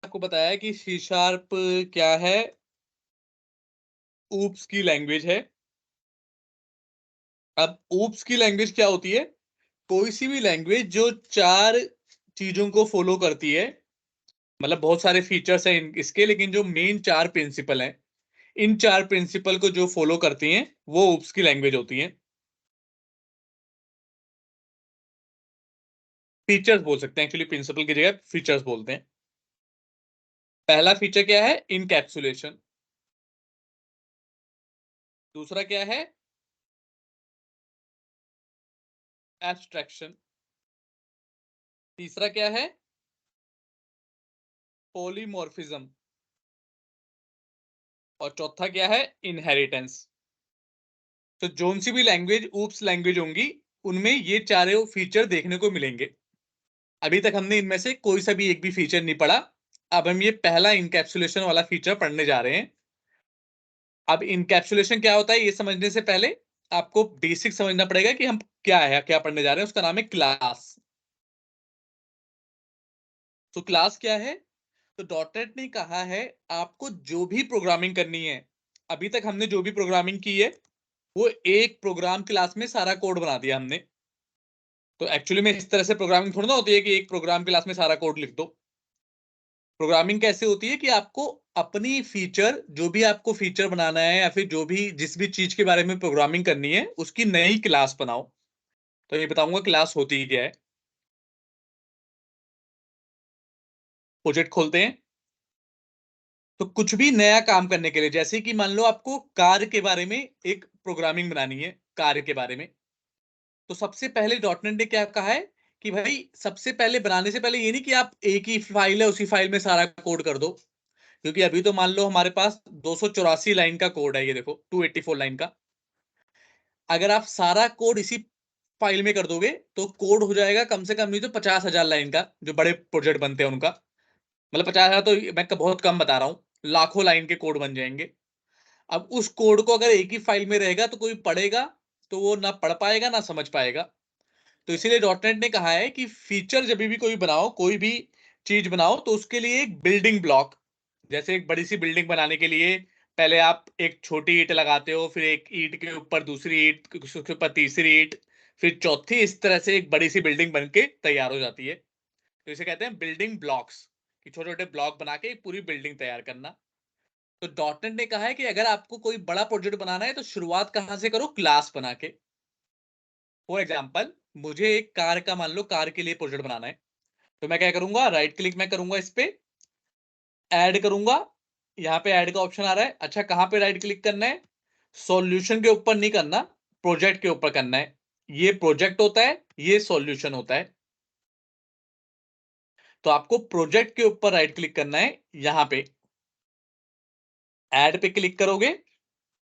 आपको बताया कि सी शार्प क्या है, ऊप्स की लैंग्वेज है। अब ऊप्स की लैंग्वेज क्या होती है? कोई सी भी लैंग्वेज जो 4 चीजों को फॉलो करती है। मतलब बहुत सारे फीचर्स हैं इसके, लेकिन जो मेन 4 प्रिंसिपल हैं, इन 4 प्रिंसिपल को जो फॉलो करती हैं वो ऊप्स की लैंग्वेज होती हैं। फीचर्स बोल सकते हैं, एक्चुअली प्रिंसिपल की जगह फीचर्स बोलते हैं। पहला फीचर क्या है? इनकैप्सुलेशन। दूसरा क्या है? एब्स्ट्रैक्शन। तीसरा क्या है? पॉलीमॉर्फिज्म। और चौथा क्या है? इनहेरिटेंस। तो जोन सी भी लैंग्वेज ऊप्स लैंग्वेज होंगी, उनमें ये चारों फीचर देखने को मिलेंगे। अभी तक हमने इनमें से कोई सा भी एक भी फीचर नहीं पढ़ा। अब हम ये पहला इनकैप्सुलेशन वाला फीचर पढ़ने जा रहे हैं। अब इनकैप्सुलेशन क्या होता है ये समझने से पहले आपको बेसिक समझना पड़ेगा कि हम क्या पढ़ने जा रहे हैं। उसका नाम है क्लास। तो क्लास क्या है? तो डॉटनेट ने कहा है आपको जो भी प्रोग्रामिंग करनी है, अभी तक हमने जो भी प्रोग्रामिंग की है वो एक प्रोग्राम क्लास में सारा कोड बना दिया हमने। तो एक्चुअली में इस तरह से प्रोग्रामिंग थोड़ा ना होती है कि एक प्रोग्राम क्लास में सारा कोड लिख दो। प्रोग्रामिंग कैसे होती है कि आपको अपनी फीचर, जो भी आपको फीचर बनाना है या फिर जो भी जिस भी चीज के बारे में प्रोग्रामिंग करनी है उसकी नई क्लास बनाओ। तो ये बताऊंगा क्लास होती ही क्या है। प्रोजेक्ट खोलते हैं। तो कुछ भी नया काम करने के लिए, जैसे कि मान लो आपको कार के बारे में एक प्रोग्रामिंग बनानी है, कार के बारे में। तो सबसे पहले डॉटनेट ने क्या कहा है कि भाई सबसे पहले बनाने से पहले ये नहीं कि आप एक ही फाइल है उसी फाइल में सारा कोड कर दो। क्योंकि अभी तो मान लो हमारे पास 284 लाइन का कोड है, ये देखो 284 लाइन का। अगर आप सारा कोड इसी फाइल में कर दोगे तो कोड हो जाएगा कम से कम नहीं तो 50,000 लाइन का, जो बड़े प्रोजेक्ट बनते हैं उनका। मतलब 50,000 तो मैं बहुत कम बता रहा हूँ, लाखों लाइन के कोड बन जाएंगे। अब उस कोड को अगर एक ही फाइल में रहेगा तो कोई पढ़ेगा तो वो ना पढ़ पाएगा ना समझ पाएगा। तो इसीलिए डॉटनेट ने कहा है कि फीचर जब भी कोई बनाओ, कोई भी चीज बनाओ, तो उसके लिए एक बिल्डिंग ब्लॉक, जैसे एक बड़ी सी बिल्डिंग बनाने के लिए पहले आप एक छोटी ईंट लगाते हो, फिर एक ईंट के ऊपर दूसरी ईंट, उसके ऊपर तीसरी ईंट, फिर चौथी, इस तरह से एक बड़ी सी बिल्डिंग बन के तैयार हो जाती है। तो इसे कहते हैं बिल्डिंग ब्लॉक्स, कि छोटे छोटे ब्लॉक बना के एक पूरी बिल्डिंग तैयार करना। तो डॉटनेट ने कहा है कि अगर आपको कोई बड़ा प्रोजेक्ट बनाना है तो शुरुआत कहां से करो? क्लास बना के। फॉर एग्जाम्पल, मुझे एक कार का, मान लो कार के लिए प्रोजेक्ट बनाना है, तो मैं क्या करूंगा? राइट क्लिक मैं करूंगा इस पे, ऐड करूंगा। यहाँ पे ऐड का ऑप्शन आ रहा है। अच्छा, कहां पे राइट क्लिक करना है? सॉल्यूशन के ऊपर नहीं करना, प्रोजेक्ट के ऊपर करना है। ये प्रोजेक्ट होता है, ये सॉल्यूशन होता है। तो आपको प्रोजेक्ट के ऊपर राइट क्लिक करना है। यहां पे ऐड पे क्लिक करोगे।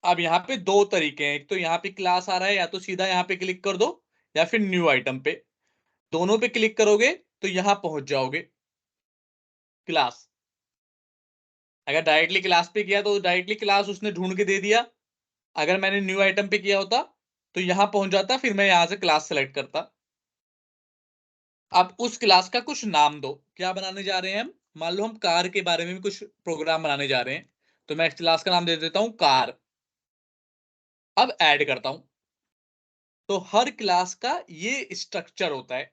अब यहाँ पे दो तरीके हैं, एक तो यहाँ पे क्लास आ रहा है, या तो सीधा यहाँ पे क्लिक कर दो या फिर न्यू आइटम पे। दोनों पे क्लिक करोगे तो यहां पहुंच जाओगे, क्लास। अगर डायरेक्टली क्लास पे किया तो डायरेक्टली क्लास उसने ढूंढ के दे दिया। अगर मैंने न्यू आइटम पे किया होता तो यहां पहुंच जाता, फिर मैं यहां से क्लास सेलेक्ट करता। अब उस क्लास का कुछ नाम दो। क्या बनाने जा रहे हैं हम? मान लो हम कार के बारे में भी कुछ प्रोग्राम बनाने जा रहे हैं, तो मैं इस क्लास का नाम दे देता हूं कार। अब ऐड करता हूं। तो हर क्लास का ये स्ट्रक्चर होता है।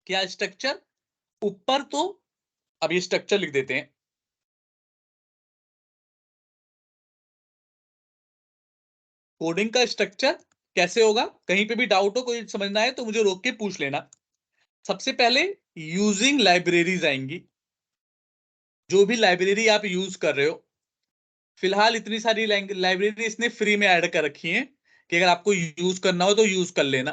क्या स्ट्रक्चर? ऊपर तो, अब ये स्ट्रक्चर लिख देते हैं। कोडिंग का स्ट्रक्चर कैसे होगा? कहीं पे भी डाउट हो, कोई समझना है तो मुझे रोक के पूछ लेना। सबसे पहले यूजिंग लाइब्रेरीज आएंगी। जो भी लाइब्रेरी आप यूज कर रहे हो, फिलहाल इतनी सारी लाइब्रेरी इसने फ्री में ऐड कर रखी है कि अगर आपको यूज करना हो तो यूज कर लेना।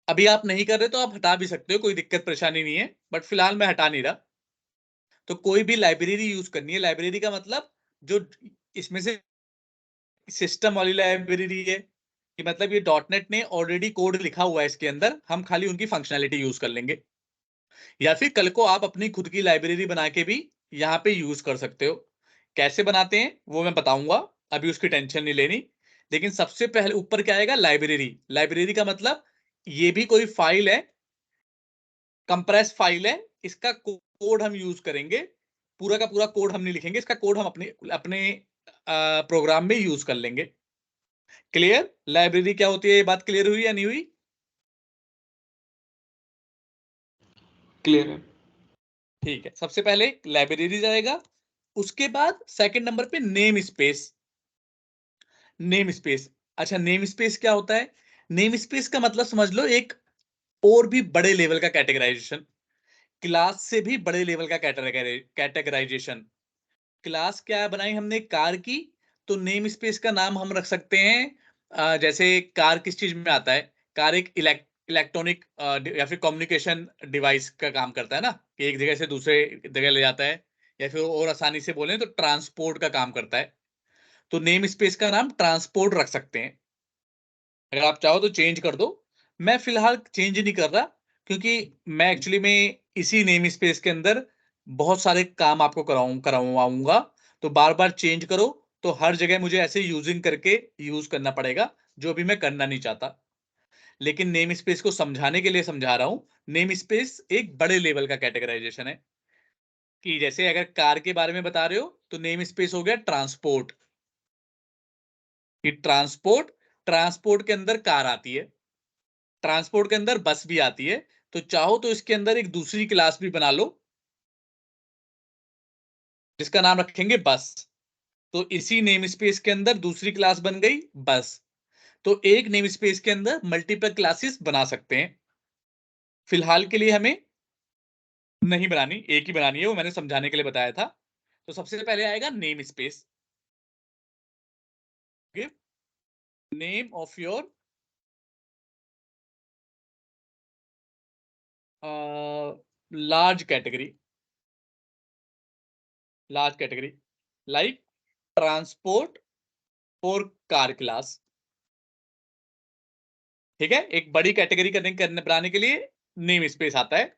अभी आप नहीं कर रहे तो आप हटा भी सकते हो, कोई दिक्कत परेशानी नहीं है, बट फिलहाल मैं हटा नहीं रहा। तो कोई भी लाइब्रेरी यूज करनी है, लाइब्रेरी का मतलब जो इसमें से सिस्टम वाली लाइब्रेरी है, कि मतलब ये डॉटनेट ने ऑलरेडी कोड लिखा हुआ है इसके अंदर, हम खाली उनकी फंक्शनैलिटी यूज कर लेंगे। या फिर कल को आप अपनी खुद की लाइब्रेरी बना के भी यहाँ पे यूज कर सकते हो। कैसे बनाते हैं वो मैं बताऊंगा, अभी उसकी टेंशन नहीं लेनी। लेकिन सबसे पहले ऊपर क्या आएगा? लाइब्रेरी। लाइब्रेरी का मतलब ये भी कोई फाइल है कंप्रेस फाइल है, इसका कोड हम यूज करेंगे, पूरा का पूरा कोड हम नहीं लिखेंगे, इसका कोड हम अपने अपने प्रोग्राम में यूज कर लेंगे। क्लियर? लाइब्रेरी क्या होती है, ये बात क्लियर हुई या नहीं हुई? क्लियर है। ठीक है, सबसे पहले लाइब्रेरी जाएगा, उसके बाद सेकंड नंबर पे नेम स्पेस। नेम स्पेस, अच्छा नेम स्पेस क्या होता है? नेम स्पेस का मतलब समझ लो एक और भी बड़े लेवल का कैटेगराइजेशन, क्लास से भी बड़े लेवल का कैटेगराइजेशन। क्लास क्या बनाई हमने कार की, तो नेम स्पेस का नाम हम रख सकते हैं जैसे कार किस चीज में आता है, कार एक इलेक्ट्रॉनिक या फिर कम्युनिकेशन डिवाइस का काम करता है ना, कि एक जगह से दूसरे जगह ले जाता है, या फिर और आसानी से बोले तो ट्रांसपोर्ट का काम करता है, तो नेम स्पेस का नाम ट्रांसपोर्ट रख सकते हैं। अगर आप चाहो तो चेंज कर दो, मैं फिलहाल चेंज नहीं कर रहा, क्योंकि मैं एक्चुअली में इसी नेम स्पेस के अंदर बहुत सारे काम आपको करवाऊंगा, तो बार बार चेंज करो तो हर जगह मुझे ऐसे यूजिंग करके यूज करना पड़ेगा, जो भी मैं करना नहीं चाहता। लेकिन नेम स्पेस को समझाने के लिए समझा रहा हूं, नेम स्पेस एक बड़े लेवल का कैटेगराइजेशन है, कि जैसे अगर कार के बारे में बता रहे हो तो नेम स्पेस हो गया ट्रांसपोर्ट, कि ट्रांसपोर्ट, ट्रांसपोर्ट के अंदर कार आती है, ट्रांसपोर्ट के अंदर बस भी आती है, तो चाहो तो इसके अंदर एक दूसरी क्लास भी बना लो, जिसका नाम रखेंगे बस, तो इसी नेम स्पेस के अंदर दूसरी क्लास बन गई बस। तो एक नेम स्पेस के अंदर मल्टीपल क्लासेस बना सकते हैं। फिलहाल के लिए हमें नहीं बनानी, एक ही बनानी है, वो मैंने समझाने के लिए बताया था। तो सबसे पहले आएगा name space, give name of your large category, large category like transport और कार क्लास। ठीक है, एक बड़ी कैटेगरी करने बनाने के लिए नेम स्पेस आता है।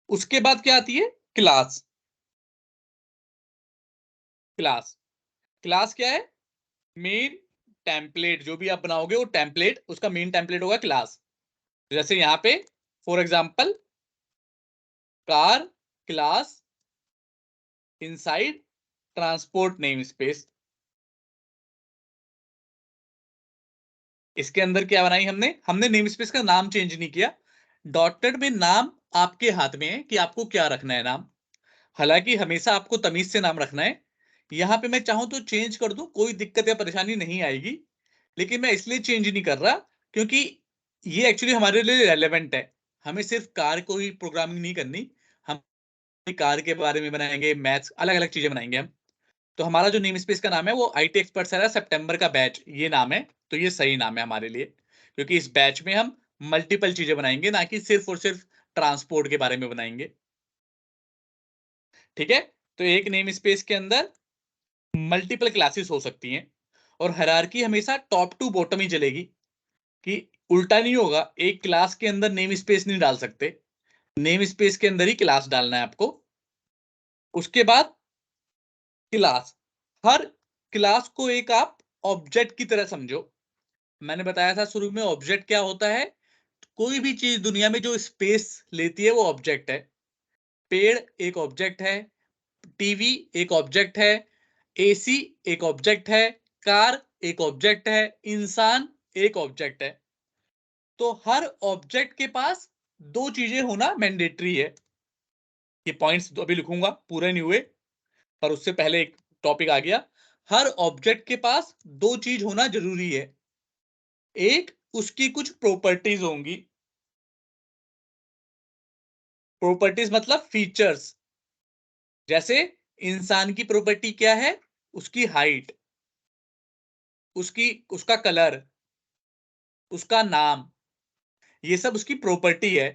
उसके बाद क्या आती है? क्लास। क्लास, क्लास क्या है? मेन टेम्पलेट, जो भी आप बनाओगे वो टेम्पलेट, उसका मेन टेम्पलेट होगा क्लास। जैसे यहां पे for example car class inside transport name space, इसके अंदर क्या बनाई हमने? हमने नेम स्पेस का नाम चेंज नहीं किया, डॉटेड में नाम आपके हाथ में है कि आपको क्या रखना है नाम, हालांकि हमेशा आपको तमीज से नाम रखना है। यहां पे मैं चाहूं तो चेंज कर दूं, कोई दिक्कत या परेशानी नहीं आएगी, लेकिन मैं इसलिए चेंज नहीं कर रहा क्योंकि ये एक्चुअली हमारे लिए रेलेवेंट है। हमें सिर्फ कार को ही प्रोग्रामिंग नहीं करनी, हम कार के बारे में बनाएंगे, मैथ्स, अलग अलग चीजें बनाएंगे हम। तो हमारा जो नेम स्पेस का नाम है वो आईटी एक्सपर्ट है सितंबर का बैच, ये नाम है, तो ये सही नाम है हमारे लिए, क्योंकि इस बैच में हम मल्टीपल चीजें बनाएंगे, ना कि सिर्फ और सिर्फ ट्रांसपोर्ट के बारे में बनाएंगे। ठीक है, तो एक नेम स्पेस के अंदर मल्टीपल क्लासेस हो सकती हैं, और हायरार्की हमेशा टॉप टू बॉटम ही चलेगी, कि उल्टा नहीं होगा, एक क्लास के अंदर नेम स्पेस नहीं डाल सकते, नेम स्पेस के अंदर ही क्लास डालना है आपको। उसके बाद क्लास, हर क्लास को एक आप ऑब्जेक्ट की तरह समझो। मैंने बताया था शुरू में ऑब्जेक्ट क्या होता है, कोई भी चीज दुनिया में जो स्पेस लेती है वो ऑब्जेक्ट है। पेड़ एक ऑब्जेक्ट है, टीवी एक ऑब्जेक्ट है, एसी एक ऑब्जेक्ट है, कार एक ऑब्जेक्ट है, इंसान एक ऑब्जेक्ट है। तो हर ऑब्जेक्ट के पास दो चीजें होना मैंडेटरी है। ये पॉइंट्स तो अभी लिखूंगा, पूरे नहीं हुए, पर उससे पहले एक टॉपिक आ गया। हर ऑब्जेक्ट के पास दो चीज होना जरूरी है, एक उसकी कुछ प्रॉपर्टीज होंगी, प्रॉपर्टीज मतलब फीचर्स। जैसे इंसान की प्रॉपर्टी क्या है? उसकी हाइट, उसकी उसका कलर, उसका नाम, ये सब उसकी प्रॉपर्टी है।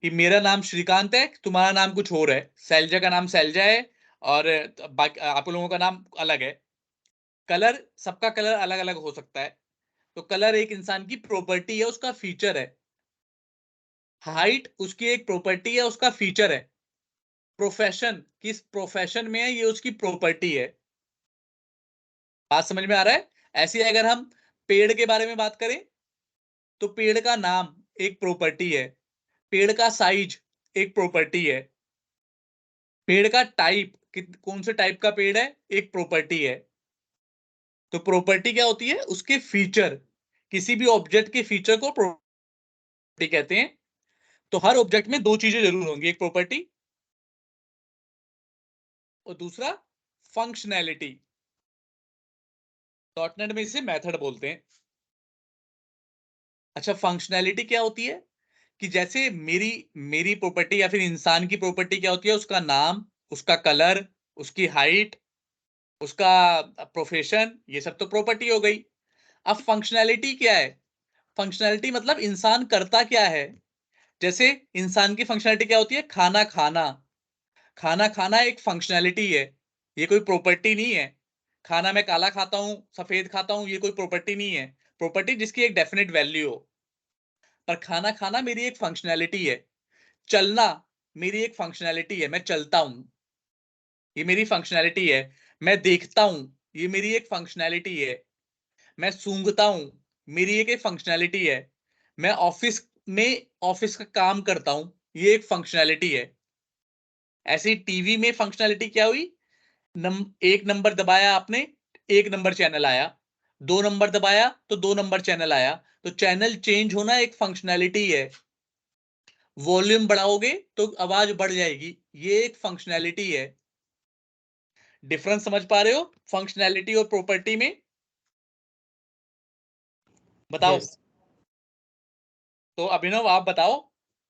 कि मेरा नाम श्रीकांत है, तुम्हारा नाम कुछ और है, शैलजा का नाम शैलजा है, और बाकी आप लोगों का नाम अलग है। कलर, सबका कलर अलग अलग हो सकता है, तो कलर एक इंसान की प्रॉपर्टी है, उसका फीचर है। हाइट उसकी एक प्रॉपर्टी है, उसका फीचर है। प्रोफेशन, किस प्रोफेशन में है, ये उसकी प्रॉपर्टी है। बात समझ में आ रहा है? ऐसे अगर हम पेड़ के बारे में बात करें, तो पेड़ का नाम एक प्रॉपर्टी है, पेड़ का साइज एक प्रॉपर्टी है। पेड़ का टाइप, कौन से टाइप का पेड़ है, एक प्रॉपर्टी है। तो प्रॉपर्टी क्या होती है, उसके फीचर, किसी भी ऑब्जेक्ट के फीचर को प्रॉपर्टी कहते हैं। तो हर ऑब्जेक्ट में दो चीजें जरूर होंगी, एक प्रॉपर्टी और दूसरा फंक्शनैलिटी। डॉटनेट में इसे मेथड बोलते हैं। अच्छा, फंक्शनैलिटी क्या होती है कि जैसे मेरी मेरी प्रॉपर्टी या फिर इंसान की प्रॉपर्टी क्या होती है, उसका नाम, उसका कलर, उसकी हाइट, उसका प्रोफेशन, ये सब तो प्रॉपर्टी हो गई। अब फंक्शनैलिटी क्या है, फंक्शनैलिटी मतलब इंसान करता क्या है। जैसे इंसान की फंक्शनैलिटी क्या होती है, खाना खाना। खाना खाना एक फंक्शनैलिटी है, ये कोई प्रॉपर्टी नहीं है। खाना मैं काला खाता हूं, सफेद खाता हूं, ये कोई प्रॉपर्टी नहीं है। प्रॉपर्टी जिसकी एक डेफिनेट वैल्यू हो। पर खाना खाना मेरी एक फंक्शनैलिटी है। चलना मेरी एक फंक्शनैलिटी है, मैं चलता हूं, ये मेरी फंक्शनैलिटी है। मैं देखता हूं, ये मेरी एक फंक्शनैलिटी है। मैं सूंघता हूं, मेरी एक फंक्शनैलिटी है। मैं ऑफिस में ऑफिस का काम करता हूं, ये एक फंक्शनैलिटी है। ऐसी टीवी में फंक्शनैलिटी क्या हुई, एक नंबर दबाया आपने, एक नंबर चैनल आया। दो नंबर दबाया तो दो नंबर चैनल आया। तो चैनल चेंज होना एक फंक्शनैलिटी है। वॉल्यूम बढ़ाओगे तो आवाज बढ़ जाएगी, ये एक फंक्शनैलिटी है। डिफरेंस समझ पा रहे हो फंक्शनैलिटी और प्रॉपर्टी में? बताओ। यस। तो अभिनव आप बताओ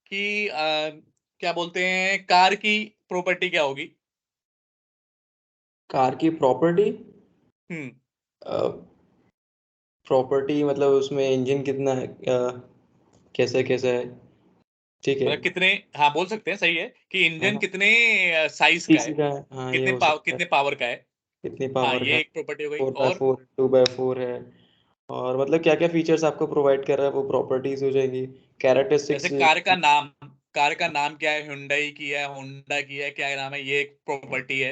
कि क्या बोलते हैं, कार की प्रॉपर्टी क्या होगी? कार की प्रॉपर्टी, हम्म प्रॉपर्टी मतलब उसमें इंजन कितना है, कैसा कैसा है, ठीक है। मतलब कितने, हाँ बोल सकते हैं, सही है कि इंजन हाँ, कितने साइज का है, सीसी का है, हाँ ये हो सकता है। कितने पावर का है। कितनी हाँ, पावर का ये है, एक प्रॉपर्टी हो गई। 4x4 2x4 है। और मतलब क्या क्या फीचर्स आपको प्रोवाइड कर रहा है वो प्रॉपर्टीज हो जाएंगी। जैसे कैरेक्टरिस्टिक्स, कार का नाम क्या है, हुंडई की है, होंडा की है, क्या नाम है, ये एक प्रॉपर्टी है।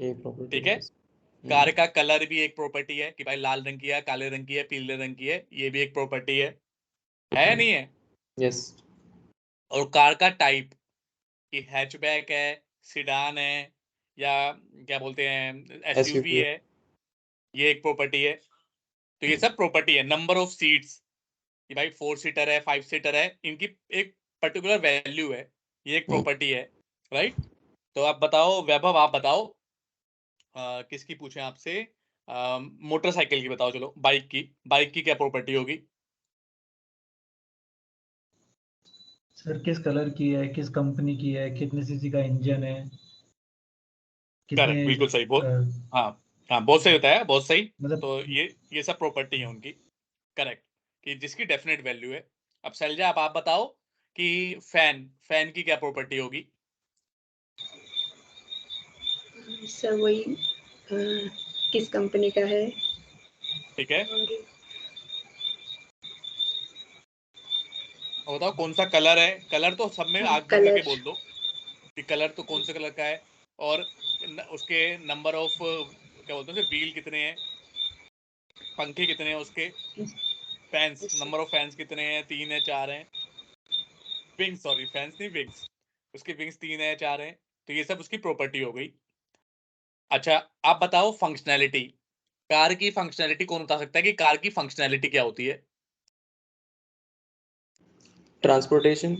ये प्रॉपर्टी ठीक है। है। कार का कलर भी एक प्रॉपर्टी है कि भाई लाल रंग की है, काले रंग की है, पीले रंग की है, ये भी एक प्रॉपर्टी है नहीं है? यस। और कार का टाइप कि हैचबैक है, सिडान है, या क्या बोलते हैं एसयूवी एसयूवी। है, ये एक प्रॉपर्टी है। तो ये सब प्रॉपर्टी है। नंबर ऑफ सीट्स कि भाई 4 सीटर है, 5 सीटर है, इनकी एक पर्टिकुलर वैल्यू है, ये एक प्रॉपर्टी है। राइट। तो आप बताओ वैभव, आप बताओ किसकी पूछें आपसे, मोटरसाइकिल की बताओ, चलो बाइक की क्या प्रॉपर्टी होगी? सर किस कलर की है, किस कंपनी की है, कितने सीसी का इंजन है, कितने करेक्ट, बिल्कुल सही बोल। हाँ हाँ, बहुत सही होता है, बहुत सही। मतलब तो ये सब प्रॉपर्टी है उनकी। करेक्ट, कि जिसकी डेफिनेट वैल्यू है। अब शैलजा, आप बताओ कि फैन फैन की क्या प्रॉपर्टी होगी? सर वही किस कंपनी का है, ठीक है, और और बताओ कौन सा कलर है। कलर तो सब में आंख बंद करके कलर। बोल दो कि कलर तो कौन से कलर का है। और उसके नंबर ऑफ क्या बोलते हैं, व्हील कितने हैं, पंखे कितने हैं उसके, फैंस, नंबर ऑफ फैंस कितने हैं, 3 है 4 हैं, विंग्स, सॉरी फैंस नहीं विंग्स, उसके विंग्स 3 है 4 हैं। तो ये सब उसकी प्रॉपर्टी हो गई। अच्छा, आप बताओ फंक्शनैलिटी, कार की फंक्शनैलिटी कौन बता सकता है कि कार की फंक्शनैलिटी क्या होती है? ट्रांसपोर्टेशन,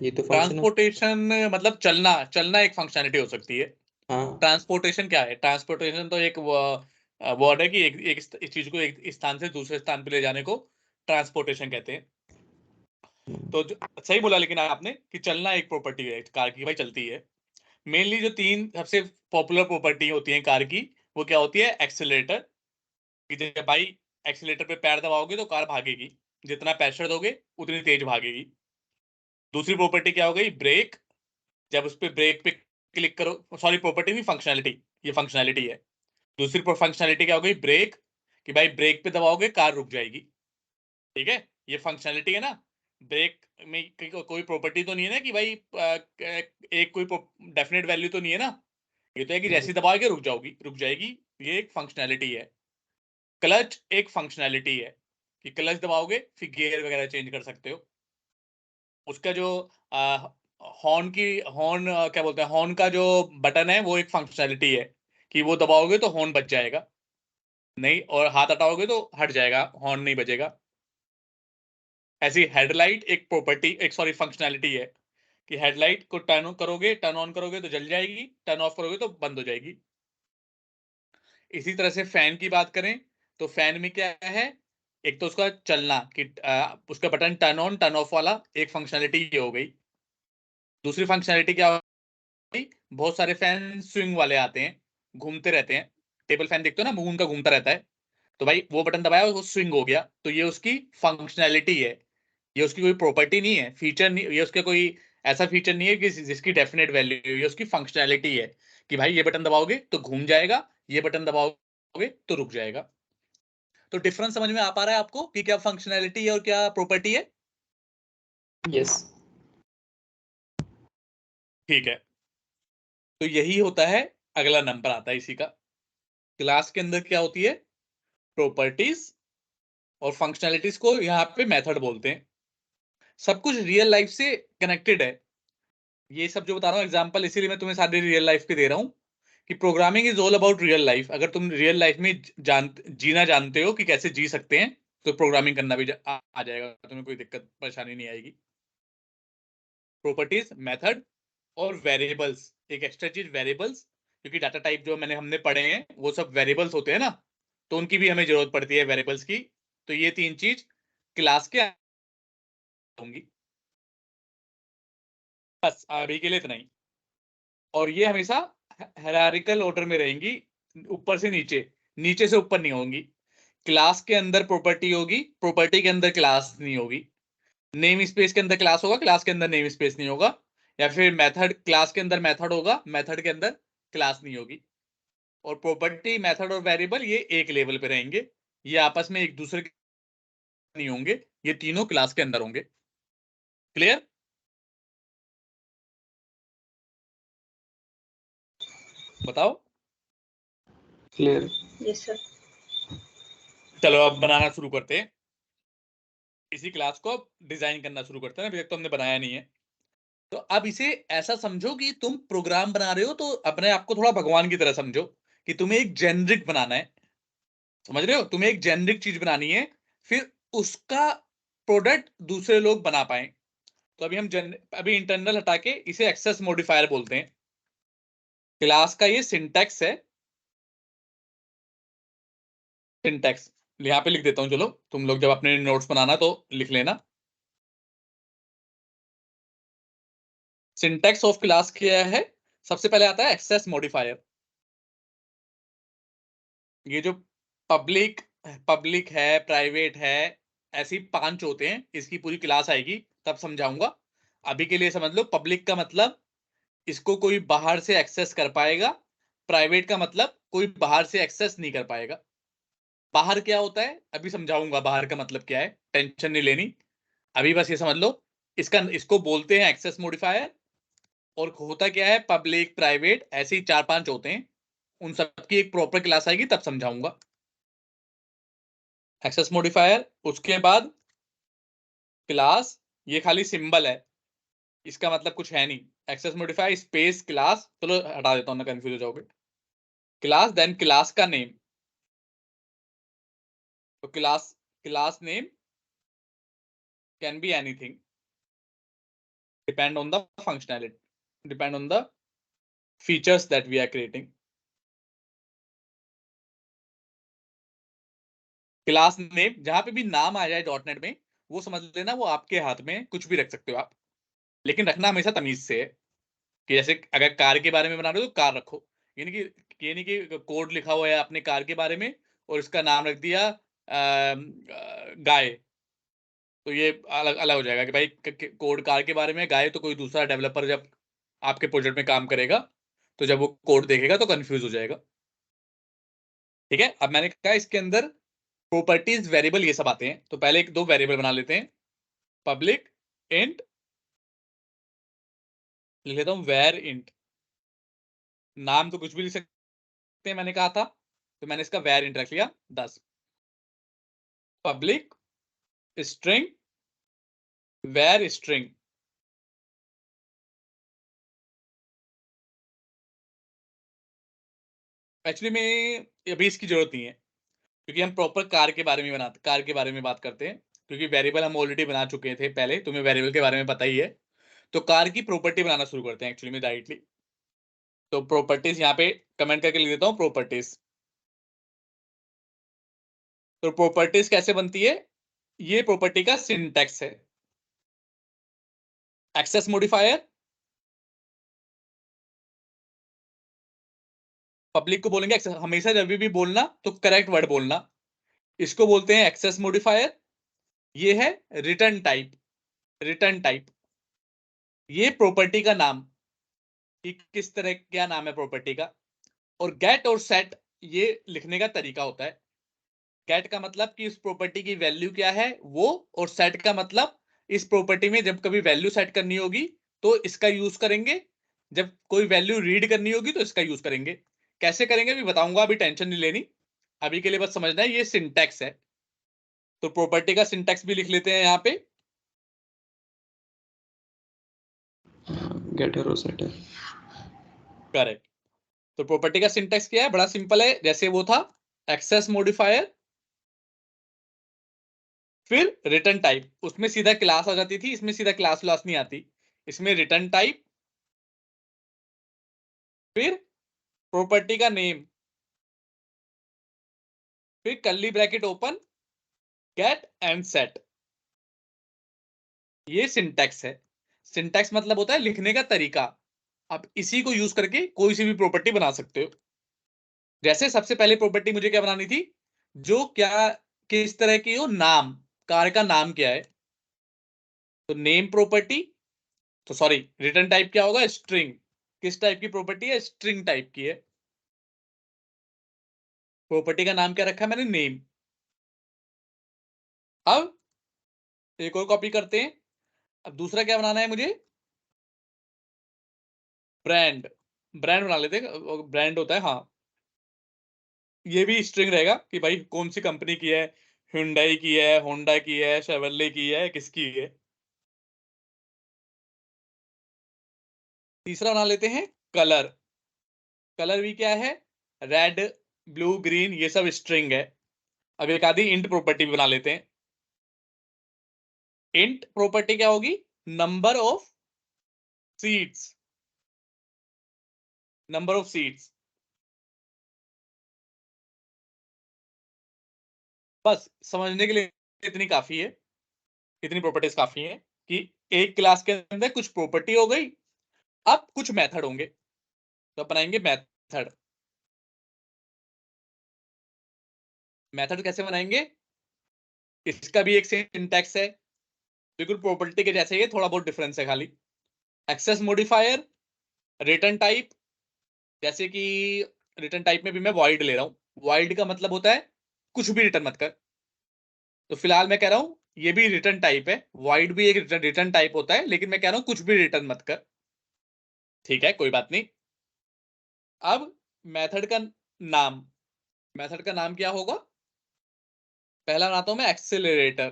ये तो फंक्शन है। ट्रांसपोर्टेशन मतलब चलना, चलना एक फंक्शनैलिटी हो सकती है। हाँ। ट्रांसपोर्टेशन क्या है, ट्रांसपोर्टेशन तो एक वर्ड है कि एक चीज को एक स्थान से दूसरे स्थान पे ले जाने को ट्रांसपोर्टेशन कहते हैं। तो सही बोला लेकिन आपने कि चलना एक प्रॉपर्टी है कार की, भाई चलती है। मेनली जो तीन सबसे पॉपुलर प्रॉपर्टी होती है कार की, वो क्या होती है, एक्सेलरेटर, कि जब भाई एक्सीलेटर पे पैर दबाओगे तो कार भागेगी, जितना प्रेशर दोगे उतनी तेज भागेगी। दूसरी प्रॉपर्टी क्या हो गई, ब्रेक, जब उस पे ब्रेक पे क्लिक करो, सॉरी प्रॉपर्टी नहीं फंक्शनैलिटी, ये फंक्शनैलिटी है। दूसरी फंक्शनैलिटी क्या हो गई, ब्रेक, कि भाई ब्रेक पे दबाओगे कार रुक जाएगी। ठीक है, ये फंक्शनैलिटी है ना। ब्रेक में कोई प्रॉपर्टी तो नहीं है ना कि भाई एक कोई डेफिनेट वैल्यू तो नहीं है ना, ये तो है कि जैसे ही दबाओगे रुक जाओगी, रुक जाएगी, ये एक फंक्शनैलिटी है। क्लच एक फंक्शनैलिटी है कि क्लच दबाओगे फिर गियर वगैरह चेंज कर सकते हो। उसका जो हॉर्न क्या बोलते हैं, हॉर्न का जो बटन है वो एक फंक्शनैलिटी है कि वो दबाओगे तो हॉर्न बज जाएगा, नहीं और हाथ हटाओगे तो हट जाएगा, हॉर्न नहीं बजेगा। ऐसी हेडलाइट एक प्रॉपर्टी, एक सॉरी फंक्शनैलिटी है कि हेडलाइट को टर्न ऑन करोगे तो जल जाएगी, टर्न ऑफ करोगे तो बंद हो जाएगी। इसी तरह से फैन की बात करें तो फैन में क्या है, एक तो उसका चलना कि उसका button turn on turn off वाला एक फंक्शनैलिटी ये हो गई। दूसरी फंक्शनैलिटी क्या होगी, बहुत सारे फैन स्विंग वाले आते हैं, घूमते रहते हैं। टेबल फैन देखते हो ना, मुंह उनका घूमता रहता है, तो भाई वो बटन दबाया वो स्विंग हो गया, तो ये उसकी फंक्शनैलिटी है, ये उसकी कोई प्रॉपर्टी नहीं है, फीचर नहीं, ये उसका कोई ऐसा फीचर नहीं है कि जिसकी डेफिनेट वैल्यू, ये उसकी फंक्शनैलिटी है कि भाई ये बटन दबाओगे तो घूम जाएगा, ये बटन दबाओगे तो रुक जाएगा। तो डिफरेंस समझ में आ पा रहा है आपको कि क्या फंक्शनैलिटी है और क्या प्रॉपर्टी है? यस। ठीक है, तो यही होता है, अगला नंबर आता है इसी का। क्लास के अंदर क्या होती है, प्रॉपर्टीज, और फंक्शनैलिटीज को यहाँ पे मेथड बोलते हैं। सब कुछ रियल लाइफ से कनेक्टेड है, ये सब जो बता रहा हूँ एग्जांपल इसीलिए मैं तुम्हें सारे रियल लाइफ के दे रहा हूँ कि programming is all about real life. अगर तुम रियल लाइफ में जीना जानते हो कि कैसे जी सकते हैं, तो प्रोग्रामिंग करना भी आ जाएगा, तुम्हें कोई दिक्कत परेशानी नहीं आएगी। प्रॉपर्टीज, मेथड और वेरिएबल्स, एक एक्स्ट्रा चीज वेरिएबल्स, क्योंकि डाटा टाइप जो हमने पढ़े हैं वो सब वेरिएबल्स होते हैं ना, तो उनकी भी हमें जरूरत पड़ती है वेरिएबल्स की। तो ये तीन चीज क्लास के होंगी, बस अभी के लिए इतना ही। और ये हमेशा हायरार्किकल ऑर्डर में रहेंगी, ऊपर से नीचे, नीचे से ऊपर नहीं होंगी। क्लास के अंदर प्रॉपर्टी होगी, प्रॉपर्टी के अंदर क्लास नहीं होगी। नेम स्पेस के अंदर क्लास होगा, क्लास के अंदर नेम स्पेस नहीं होगा। या फिर मेथड, क्लास के अंदर मेथड होगा, मेथड के अंदर क्लास नहीं होगी। और प्रॉपर्टी, मेथड और वेरिएबल ये एक लेवल पे रहेंगे, ये आपस में एक दूसरे के नहीं होंगे, ये तीनों क्लास के अंदर होंगे। क्लियर? बताओ। क्लियर। Yes sir. चलो अब बनाना शुरू करते हैं, इसी क्लास को अब डिजाइन करना शुरू करते हैं, अभी तक तो हमने बनाया नहीं है। तो अब इसे ऐसा समझो कि तुम प्रोग्राम बना रहे हो, तो अपने आप को थोड़ा भगवान की तरह समझो कि तुम्हें एक जेनरिक बनाना है, समझ रहे हो, तुम्हें एक जेनरिक चीज बनानी है, फिर उसका प्रोडक्ट दूसरे लोग बना पाए। तो अभी अभी इंटरनल हटा के इसे एक्सेस मॉडिफायर बोलते हैं। क्लास का ये सिंटैक्स है, सिंटैक्स यहाँ पे लिख देता हूं, चलो तुम लोग जब अपने नोट्स बनाना तो लिख लेना। सिंटैक्स ऑफ क्लास क्या है, सबसे पहले आता है एक्सेस मॉडिफायर। ये जो पब्लिक पब्लिक है, प्राइवेट है, ऐसी 5 होते हैं, इसकी पूरी क्लास आएगी तब समझाऊंगा। अभी के लिए समझ लो, पब्लिक का मतलब इसको कोई बाहर से एक्सेस कर पाएगा, प्राइवेट का मतलब कोई बाहर से एक्सेस नहीं कर पाएगा। बाहर क्या होता है अभी समझाऊंगा, बाहर का मतलब क्या है, टेंशन नहीं लेनी, अभी बस ये समझ लो। इसको बोलते हैं एक्सेस मॉडिफायर। और होता क्या है, पब्लिक प्राइवेट ऐसे ही 4-5 होते हैं, उन सबकी एक प्रॉपर क्लास आएगी तब समझाऊंगा। एक्सेस मॉडिफायर, उसके बाद क्लास, ये खाली सिंबल है, इसका मतलब कुछ है नहीं। एक्सेस मॉडिफायर स्पेस क्लास, चलो हटा देता हूं ना, कंफ्यूज हो जाओगे। क्लास, देन क्लास का नेम, तो class name can be anything, depend on the functionality, depend on the features that we are creating. Class name, जहां पे भी नाम आ जाए डॉटनेट में, वो समझ लेना वो आपके हाथ में, कुछ भी रख सकते हो आप, लेकिन रखना हमेशा तमीज से है। कि जैसे अगर कार के बारे में बना रहे हो तो कार रखो, यानी कि ये नहीं कि कोड लिखा हुआ है आपने कार के बारे में और इसका नाम रख दिया गाय, तो ये अलग अलग हो जाएगा कि भाई कोड कार के बारे में, गाय तो कोई दूसरा डेवलपर जब आपके प्रोजेक्ट में काम करेगा तो जब वो कोड देखेगा तो कंफ्यूज हो जाएगा। ठीक है, अब मैंने कहा इसके अंदर प्रॉपर्टीज, वेरिएबल, ये सब आते हैं, तो पहले एक दो वेरिएबल बना लेते हैं। पब्लिक इंट, लिख लेता हूं वेर इंट, नाम तो कुछ भी लिख सकते हैं मैंने कहा था, तो मैंने इसका वेर इंट रख लिया 10। Public string var string, actually में अभी इसकी जरूरत नहीं है, क्योंकि हम प्रॉपर कार के बारे में बात करते हैं, क्योंकि वेरिएबल हम ऑलरेडी बना चुके थे पहले, तुम्हें वेरिएबल के बारे में पता ही है। तो कार की प्रॉपर्टी बनाना शुरू करते हैं एक्चुअली में डायरेक्टली। तो प्रॉपर्टीज यहाँ पे कमेंट करके लिख देता हूँ, प्रॉपर्टीज। तो प्रॉपर्टीज कैसे बनती है, ये प्रॉपर्टी का सिंटैक्स है। एक्सेस मॉडिफायर, पब्लिक को बोलेंगे हमेशा जब भी बोलना तो करेक्ट वर्ड बोलना, इसको बोलते हैं एक्सेस मॉडिफायर। ये है रिटर्न टाइप, रिटर्न टाइप। ये प्रॉपर्टी का नाम, कि किस तरह क्या नाम है प्रॉपर्टी का। और गेट और सेट ये लिखने का तरीका होता है। गेट का मतलब कि इस प्रॉपर्टी की वैल्यू क्या है वो, और सेट का मतलब इस प्रॉपर्टी में जब कभी वैल्यू सेट करनी होगी तो इसका यूज करेंगे, जब कोई वैल्यू रीड करनी होगी तो इसका यूज करेंगे। कैसे करेंगे अभी बताऊंगा, अभी टेंशन नहीं लेनी, अभी के लिए बस समझना है ये सिंटैक्स है। तो प्रॉपर्टी का सिंटैक्स भी लिख लेते हैं यहाँ पे, गेटर और सेटर। करेक्ट। तो प्रॉपर्टी का सिंटैक्स क्या है, बड़ा सिंपल है, जैसे वो था एक्सेस मॉडिफायर, फिर रिटर्न टाइप, उसमें सीधा क्लास आ जाती थी, इसमें सीधा क्लास नहीं आती, इसमें रिटर्न टाइप, फिर प्रॉपर्टी का नेम, फिर curly bracket open, get and set. ये सिंटैक्स है। सिंटैक्स मतलब होता है लिखने का तरीका। आप इसी को यूज करके कोई सी भी प्रॉपर्टी बना सकते हो। जैसे सबसे पहले प्रॉपर्टी मुझे क्या बनानी थी, जो क्या किस तरह की हो, नाम, कार का नाम क्या है, तो नेम प्रॉपर्टी। तो सॉरी, रिटर्न टाइप क्या होगा, स्ट्रिंग। किस टाइप की प्रॉपर्टी है, स्ट्रिंग टाइप की है। प्रॉपर्टी का नाम क्या रखा है मैंने, नेम। अब एक और कॉपी करते हैं। अब दूसरा क्या बनाना है मुझे, ब्रांड। ब्रांड बना लेते हैं, ब्रांड होता है, हाँ। ये भी स्ट्रिंग रहेगा कि भाई कौन सी कंपनी की है, Hyundai की है, होंडा की है, शेवरले की है, किसकी है। तीसरा बना लेते हैं कलर। कलर भी क्या है, रेड, ब्लू, ग्रीन, ये सब स्ट्रिंग है। अब एक आधी इंट प्रॉपर्टी भी बना लेते हैं। इंट प्रॉपर्टी क्या होगी, number of seats, number of seats. बस समझने के लिए इतनी काफी है, इतनी प्रॉपर्टीज काफी है कि एक क्लास के अंदर कुछ प्रॉपर्टी हो गई, अब कुछ मेथड होंगे, तो बनाएंगे मेथड। मेथड कैसे बनाएंगे, इसका भी एक सिंटैक्स है, बिल्कुल प्रॉपर्टी के जैसे ही है, थोड़ा बहुत डिफरेंस है खाली। एक्सेस मॉडिफायर, रिटर्न टाइप, जैसे कि रिटर्न टाइप में भी मैं वॉइड ले रहा हूं। वॉइड का मतलब होता है कुछ भी रिटर्न मत कर, तो फिलहाल मैं कह रहा हूं ये भी रिटर्न टाइप है, वॉइड भी एक रिटर्न टाइप होता है, लेकिन मैं कह रहा हूं कुछ भी रिटर्न मत कर। ठीक है, कोई बात नहीं। अब मेथड का नाम, मेथड का नाम क्या होगा, पहला बनाता हूं मैं एक्सेलरेटर,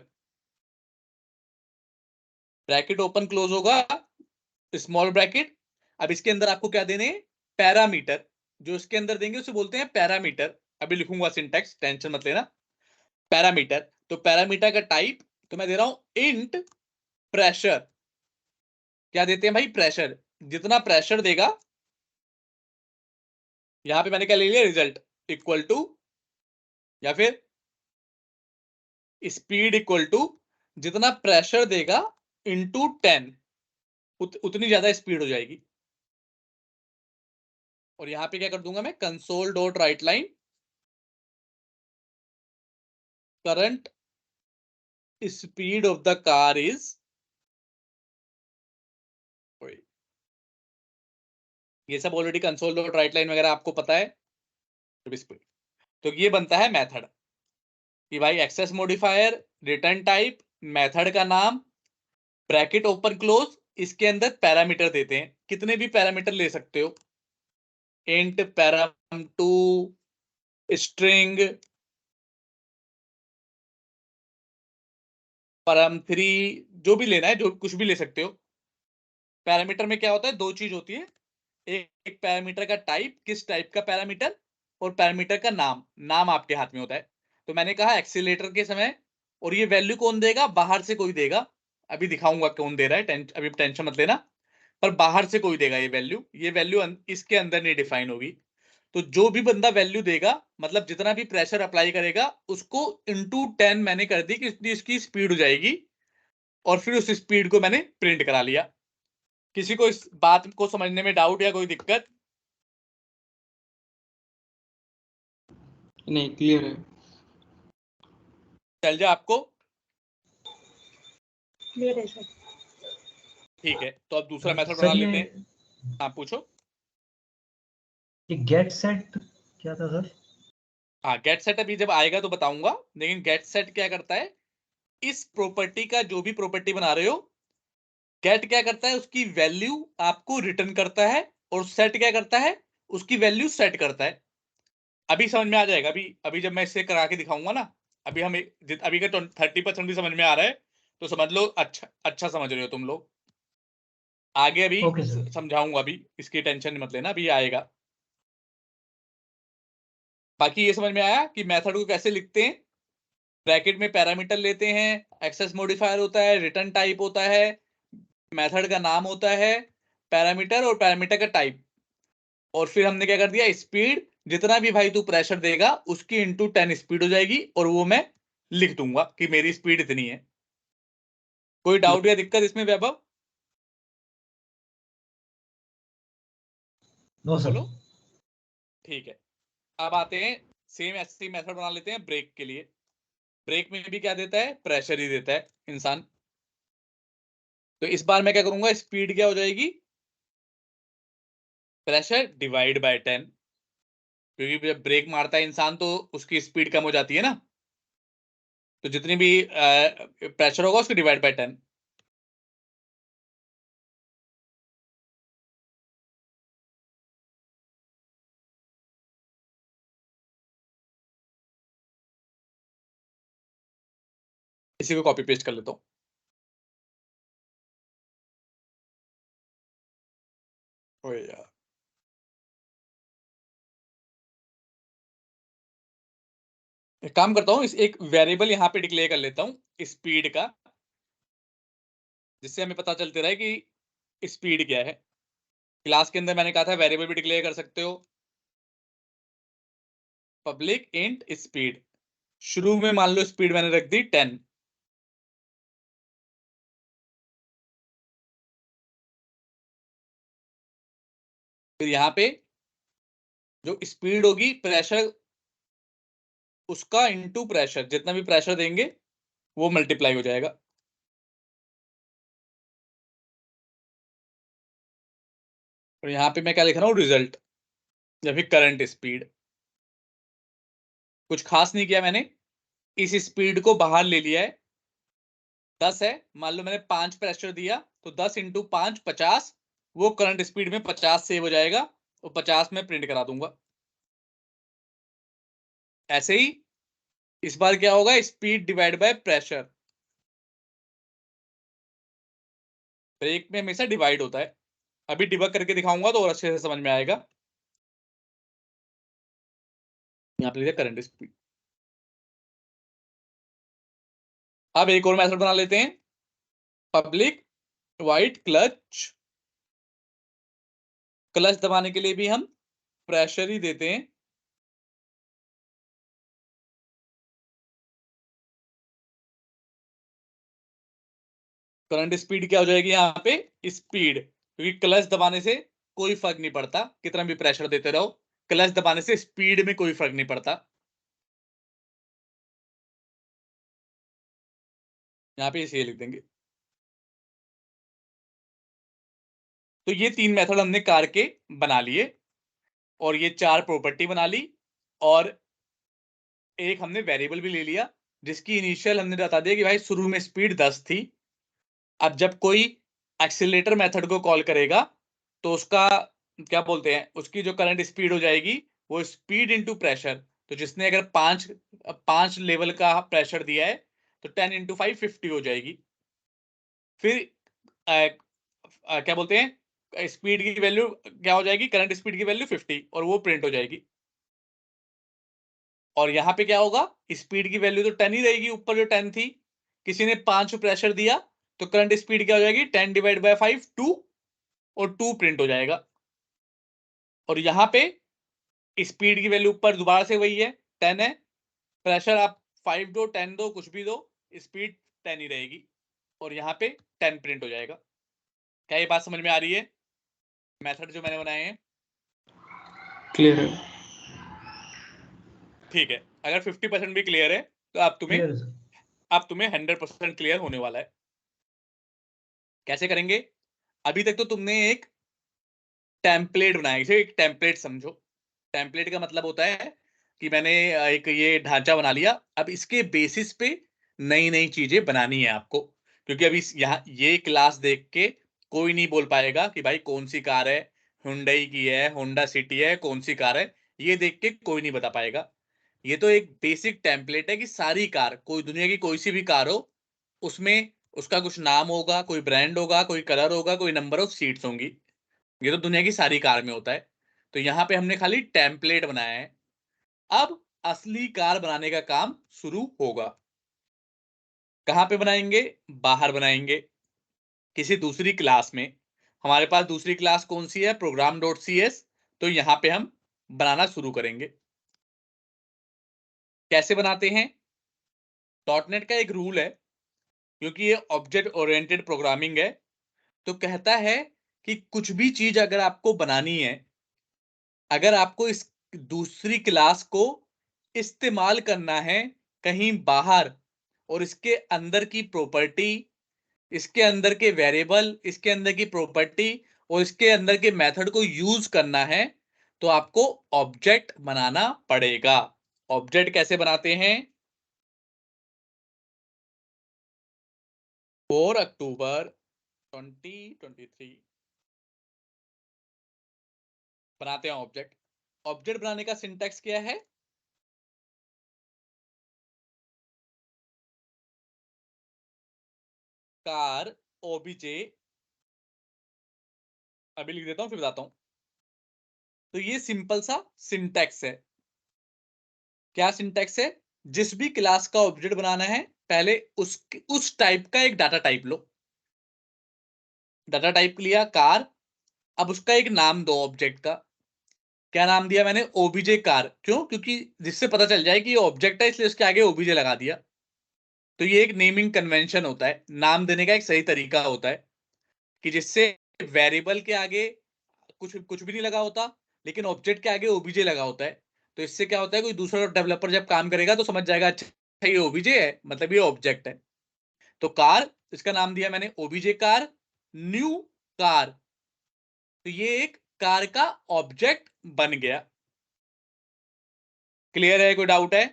ब्रैकेट ओपन क्लोज होगा, स्मॉल ब्रैकेट। अब इसके अंदर आपको क्या देने, पैरामीटर। जो इसके अंदर देंगे उसे बोलते हैं पैरामीटर। अभी लिखूंगा सिंटैक्स, टेंशन मत लेना। पैरामीटर, तो पैरामीटर का टाइप तो मैं दे रहा हूं इंट प्रेशर। क्या देते हैं भाई, प्रेशर। जितना प्रेशर देगा, यहां पे मैंने क्या ले लिया, रिजल्ट इक्वल टू, या फिर स्पीड इक्वल टू, जितना प्रेशर देगा इंटू 10, उतनी ज्यादा स्पीड हो जाएगी। और यहां पे क्या कर दूंगा मैं, console dot right line, current speed of the car is, ये सब already console dot right line वगैरह आपको पता है। तो ये बनता है मेथड, कि भाई access modifier, return type, method का नाम, ब्रैकेट ओपन क्लोज, इसके अंदर पैरामीटर देते हैं, कितने भी पैरामीटर ले सकते हो, इंट, पैराम2, स्ट्रिंग, पैराम3, जो भी लेना है, जो कुछ भी ले सकते हो। पैरामीटर में क्या होता है, दो चीज होती है, एक पैरामीटर का टाइप, किस टाइप का पैरामीटर, और पैरामीटर का नाम आपके हाथ में होता है। तो मैंने कहा एक्सीलरेटर के समय, और ये वैल्यू कौन देगा, बाहर से कोई देगा, अभी दिखाऊंगा कौन दे रहा है, अभी टेंशन मत लेना, पर बाहर से कोई देगा ये वैल्यू इसके अंदर नहीं डिफाइन होगी। तो जो भी बंदा वैल्यू देगा, मतलब जितना भी प्रेशर अप्लाई करेगा, उसको इंटू 10 मैंने कर दी कि इतनी इसकी स्पीड हो जाएगी, और फिर उस स्पीड को मैंने प्रिंट करा लिया। किसी को इस बात को समझने में डाउट या कोई दिक्कत? नहीं, क्लियर है। चल जा आपको? क्लियर है सर। ठीक है, तो अब दूसरा मेथड सर बना ये लेते हैं। हाँ पूछो। गेट सेट क्या था सर? हाँ, गेट सेट अभी जब आएगा तो बताऊंगा, लेकिन गेट सेट क्या करता है, इस प्रॉपर्टी का जो भी प्रॉपर्टी बना रहे हो, गेट क्या करता है, उसकी वैल्यू आपको रिटर्न करता है, और सेट क्या करता है, उसकी वैल्यू सेट करता है। अभी समझ में आ जाएगा, अभी जब मैं इसे करा के दिखाऊंगा ना, अभी अभी का 30% भी समझ में आ रहा है, तो समझ लो अच्छा समझ रहे हो तुम लोग। आगे अभी ओके सर। समझाऊंगा, अभी इसकी टेंशन मत लेना, अभी आएगा। बाकी ये समझ में आया कि मेथड को कैसे लिखते हैं। ब्रैकेट में पैरामीटर लेते हैं, एक्सेस मॉडिफायर होता है, रिटर्न टाइप होता है, मेथड का नाम होता है, पैरामीटर और पैरामीटर का टाइप, और फिर हमने क्या कर दिया, स्पीड, जितना भी भाई तू प्रेशर देगा उसकी इंटू 10 स्पीड हो जाएगी, और वो मैं लिख दूंगा कि मेरी स्पीड इतनी है। कोई डाउट या दिक्कत इसमें वैभव? No sir. बोलो। ठीक है, अब आते हैं, सेम ऐसी मेथड बना लेते हैं ब्रेक के लिए। ब्रेक में भी क्या देता है, प्रेशर ही देता है इंसान। तो इस बार मैं क्या करूंगा, स्पीड क्या हो जाएगी, प्रेशर डिवाइड बाय 10, क्योंकि जब ब्रेक मारता है इंसान तो उसकी स्पीड कम हो जाती है ना, तो जितनी भी प्रेशर होगा उसको डिवाइड बाय 10। इसी को कॉपी पेस्ट कर लेता हूं। ओए यार, एक काम करता हूँ, इस एक वेरिएबल यहाँ पे डिक्लेयर कर लेता हूँ स्पीड का, जिससे हमें पता चलते रहे कि स्पीड क्या है। क्लास के अंदर मैंने कहा था वेरिएबल भी डिक्लेयर कर सकते हो। पब्लिक इंट स्पीड, शुरू में मान लो स्पीड मैंने रख दी 10, फिर यहाँ पे जो स्पीड होगी, प्रेशर उसका इंटू प्रेशर, जितना भी प्रेशर देंगे वो मल्टीप्लाई हो जाएगा। और यहाँ पे मैं क्या लिख रहा हूँ, रिजल्ट या फिर करंट स्पीड। कुछ खास नहीं किया मैंने, इस स्पीड को बाहर ले लिया है। 10 है, मान लो मैंने 5 प्रेशर दिया, तो 10 इंटू 5 50, वो करंट स्पीड में 50 सेव हो जाएगा, और 50 में प्रिंट करा दूंगा। ऐसे ही इस बार क्या होगा, speed divide by pressure. Break में हमेशा डिवाइड होता है, अभी डिबग करके दिखाऊंगा तो और अच्छे से समझ में आएगा। यहाँ पे लिखा करंट स्पीड। अब एक और मेथड बना लेते हैं, पब्लिक वाइड क्लच। क्लच दबाने के लिए भी हम प्रेशर ही देते हैं। करंट स्पीड क्या हो जाएगी यहाँ पे, स्पीड, क्योंकि क्लच दबाने से कोई फर्क नहीं पड़ता, कितना भी प्रेशर देते रहो, क्लच दबाने से स्पीड में कोई फर्क नहीं पड़ता। यहाँ पे इसे लिख देंगे। तो ये 3 मेथड हमने कार के बना लिए, और ये 4 प्रॉपर्टी बना ली, और एक हमने वेरिएबल भी ले लिया, जिसकी इनिशियल हमने बता दिया कि भाई शुरू में स्पीड 10 थी। अब जब कोई एक्सीलरेटर मेथड को कॉल करेगा, तो उसका क्या बोलते हैं, उसकी जो करंट स्पीड हो जाएगी, वो स्पीड इंटू प्रेशर। तो जिसने अगर 5 लेवल का प्रेशर दिया है, तो 10 इंटू 5 50 हो जाएगी। फिर क्या बोलते हैं, स्पीड की वैल्यू क्या हो जाएगी, करंट स्पीड की वैल्यू 50, और वो प्रिंट हो जाएगी। और यहाँ पे क्या होगा, स्पीड की वैल्यू तो 10 ही रहेगी, ऊपर जो 10 थी, किसी ने 5 प्रेशर दिया तो करंट स्पीड क्या हो जाएगी, 10 डिवाइड बाय 5 2, और 2 प्रिंट हो जाएगा। और यहाँ पे स्पीड की वैल्यू ऊपर दोबारा से वही है, 10 है, प्रेशर आप 5 दो 10 दो कुछ भी दो, स्पीड 10 ही रहेगी, और यहाँ पे 10 प्रिंट हो जाएगा। क्या ये बात समझ में आ रही है? मेथड जो मैंने बनाए हैं क्लियर है। ठीक है। अगर 50% भी क्लियर है तो आप क्लियर है सर। अब तुम्हें 100% क्लियर होने वाला है। कैसे करेंगे? अभी तक तो तुमने एक टेम्पलेट बनाया, इसे एक टेम्पलेट समझो। टेम्पलेट का मतलब होता है कि मैंने एक ये ढांचा बना लिया, अब इसके बेसिस पे नई नई चीजें बनानी है आपको, क्योंकि अभी यहाँ ये क्लास देख के कोई नहीं बोल पाएगा कि भाई कौन सी कार है, हुंडई की है, होंडा सिटी है, कौन सी कार है, ये देख के कोई नहीं बता पाएगा। ये तो एक बेसिक टेम्पलेट है कि सारी कार, कोई दुनिया की कोई सी भी कार हो, उसमें उसका कुछ नाम होगा, कोई ब्रांड होगा, कोई कलर होगा, कोई नंबर ऑफ सीट्स होंगी। ये तो दुनिया की सारी कार में होता है। तो यहाँ पे हमने खाली टेम्पलेट बनाया है। अब असली कार बनाने का काम शुरू होगा। कहां पे बनाएंगे? बाहर बनाएंगे, किसी दूसरी क्लास में। हमारे पास दूसरी क्लास कौन सी है? program.cs। तो यहां पे हम बनाना शुरू करेंगे। कैसे बनाते हैं? डॉटनेट का एक रूल है, क्योंकि ये ऑब्जेक्ट ओरिएंटेड प्रोग्रामिंग है, तो कहता है कि कुछ भी चीज अगर आपको बनानी है, अगर आपको इस दूसरी क्लास को इस्तेमाल करना है कहीं बाहर, और इसके अंदर की प्रॉपर्टी, इसके अंदर के वेरिएबल, इसके अंदर की प्रॉपर्टी और इसके अंदर के मेथड को यूज करना है, तो आपको ऑब्जेक्ट बनाना पड़ेगा। ऑब्जेक्ट कैसे बनाते हैं? 4 अक्टूबर 2023 बनाते हैं ऑब्जेक्ट। ऑब्जेक्ट बनाने का सिंटैक्स क्या है? कार ओबीजे, अभी लिख देता हूं फिर बताता हूं। तो ये सिंपल सा सिंटैक्स है। क्या सिंटैक्स है? जिस भी क्लास का ऑब्जेक्ट बनाना है, पहले उस टाइप का एक डाटा टाइप लो। डाटा टाइप लिया कार, अब उसका एक नाम दो ऑब्जेक्ट का। क्या नाम दिया मैंने? OBJ car. क्यों? क्योंकि जिससे पता चल जाए कि ये ऑब्जेक्ट है, इसलिए उसके आगे ओबीजे लगा दिया। तो ये एक नेमिंग कन्वेंशन होता है, नाम देने का एक सही तरीका होता है, कि जिससे वेरिएबल के आगे कुछ कुछ भी नहीं लगा होता, लेकिन ऑब्जेक्ट के आगे ओबीजे लगा होता है। तो इससे क्या होता है, कोई दूसरा डेवलपर जब काम करेगा तो समझ जाएगा, अच्छा ये ओबीजे है, मतलब ये ऑब्जेक्ट है। तो कार, इसका नाम दिया मैंने ओबीजे कार, न्यू कार। तो ये एक कार का ऑब्जेक्ट बन गया। क्लियर है? कोई डाउट है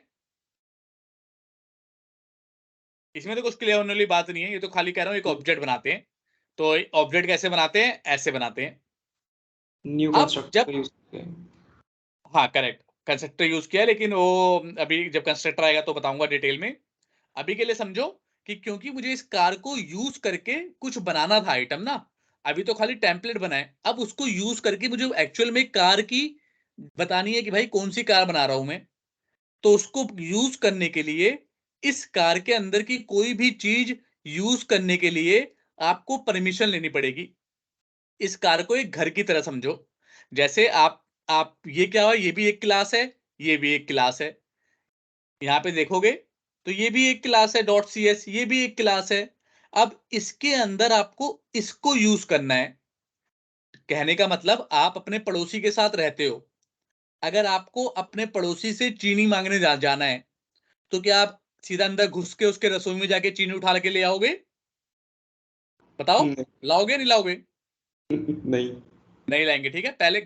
इसमें? तो कुछ क्लियर होने वाली बात नहीं है, ये तो खाली कह रहा हूं एक ऑब्जेक्ट बनाते हैं। तो ऑब्जेक्ट कैसे बनाते हैं? ऐसे बनाते हैं। न्यू अब कंस्ट्रक्टर जब, का यूज किया। हाँ करेक्ट, कंस्ट्रक्टर यूज किया, लेकिन वो अभी जब कंस्ट्रक्टर आएगा तो बताऊंगा डिटेल में। अभी के लिए समझो कि क्योंकि मुझे इस कार को यूज करके कुछ बनाना था आइटम ना, अभी तो खाली टेम्पलेट बनाए, अब उसको यूज करके मुझे एक्चुअल में कार की बतानी है कि भाई कौन सी कार बना रहा हूं मैं। तो उसको यूज करने के लिए, इस कार के अंदर की कोई भी चीज यूज करने के लिए आपको परमिशन लेनी पड़ेगी। इस कार को एक घर की तरह समझो। जैसे आप ये क्या हुआ, ये भी एक क्लास है, ये भी एक क्लास है। यहां पे देखोगे तो ये भी एक क्लास है डॉट सी एस, ये भी एक क्लास है। अब इसके अंदर आपको इसको यूज करना है। कहने का मतलब, आप अपने पड़ोसी के साथ रहते हो, अगर आपको अपने पड़ोसी से चीनी मांगने जाना है, तो क्या आप सीधा अंदर घुस के उसके रसोई में जाके चीनी उठा के ले आओगे? बताओ, नहीं। लाओगे नहीं लाओगे? नहीं। नहीं लाएंगे, ठीक है। पहले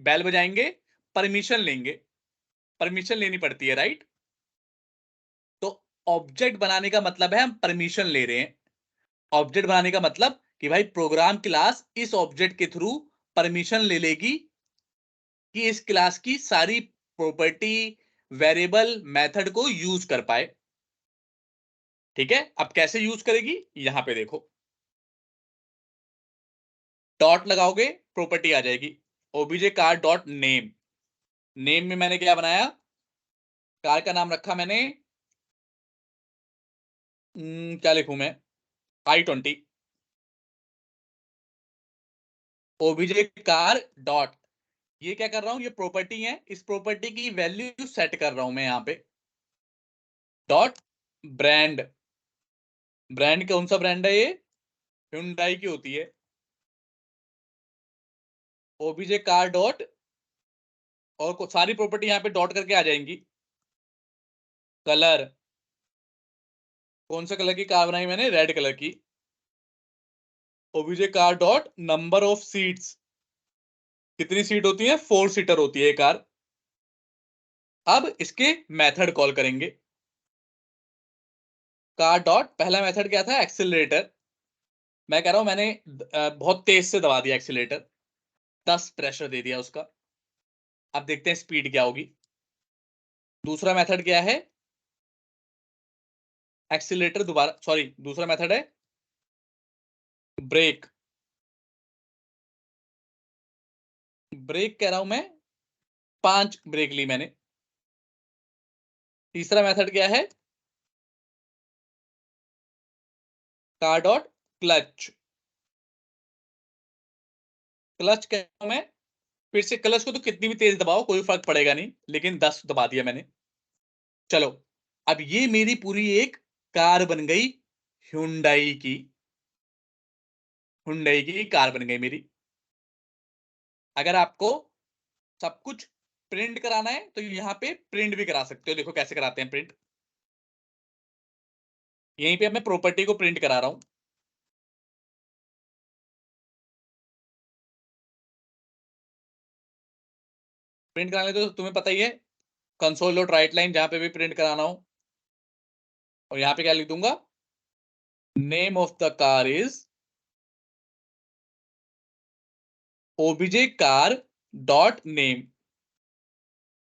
बैल बजाएंगे, परमिशन लेंगे, परमिशन लेनी पड़ती है, राइट? तो ऑब्जेक्ट बनाने का मतलब है हम परमिशन ले रहे हैं। ऑब्जेक्ट बनाने का मतलब कि भाई प्रोग्राम क्लास इस ऑब्जेक्ट के थ्रू परमिशन ले लेगी कि इस क्लास की सारी प्रॉपर्टी, वेरिएबल, मेथड को यूज कर पाए। ठीक है, अब कैसे यूज करेगी यहां पे देखो। डॉट लगाओगे, प्रॉपर्टी आ जाएगी, OBJ car dot name. Name में मैंने क्या बनाया? कार का नाम रखा मैंने क्या लिखूं मैं, i20 ओबीजे कार डॉट, ये क्या कर रहा हूं, ये प्रॉपर्टी है, इस प्रॉपर्टी की वैल्यू सेट कर रहा हूं मैं यहाँ पे, डॉट ब्रांड, ब्रांड कौन सा ब्रांड है, ये Hyundai की होती है, ओबीजे कार डॉट, और सारी प्रॉपर्टी यहाँ पे डॉट करके आ जाएंगी। कलर, कौन सा कलर की कार बनाई मैंने, रेड कलर की, OBJ car dot number of seats, कितनी सीट होती है, 4 सीटर होती है ये कार। अब इसके मेथड कॉल करेंगे, कार डॉट, पहला मेथड क्या था, एक्सीलरेटर, मैं कह रहा हूं मैंने बहुत तेज से दबा दिया एक्सीलरेटर, 10 प्रेशर दे दिया उसका, अब देखते हैं स्पीड क्या होगी। दूसरा मेथड क्या है, एक्सीलरेटर दोबारा, सॉरी दूसरा मेथड है ब्रेक, ब्रेक कह रहा हूं मैं, 5 ब्रेक ली मैंने। तीसरा मेथड क्या है, कार डॉट क्लच, क्लच कह रहा हूं मैं, फिर से क्लच को तो कितनी भी तेज दबाओ कोई फर्क पड़ेगा नहीं, लेकिन 10 दबा दिया मैंने। चलो, अब ये मेरी पूरी एक कार बन गई, Hyundai की, Hyundai की कार बन गई मेरी। अगर आपको सब कुछ प्रिंट कराना है तो यहाँ पे प्रिंट भी करा सकते हो, देखो कैसे कराते हैं प्रिंट। यहीं पे मैं प्रॉपर्टी को प्रिंट करा रहा हूं, प्रिंट कराने तो तुम्हें पता ही है, कंसोल डॉट राइट लाइन, जहां पे भी प्रिंट कराना हो, और यहाँ पे क्या लिख दूंगा, name of the car is OBJ car dot name.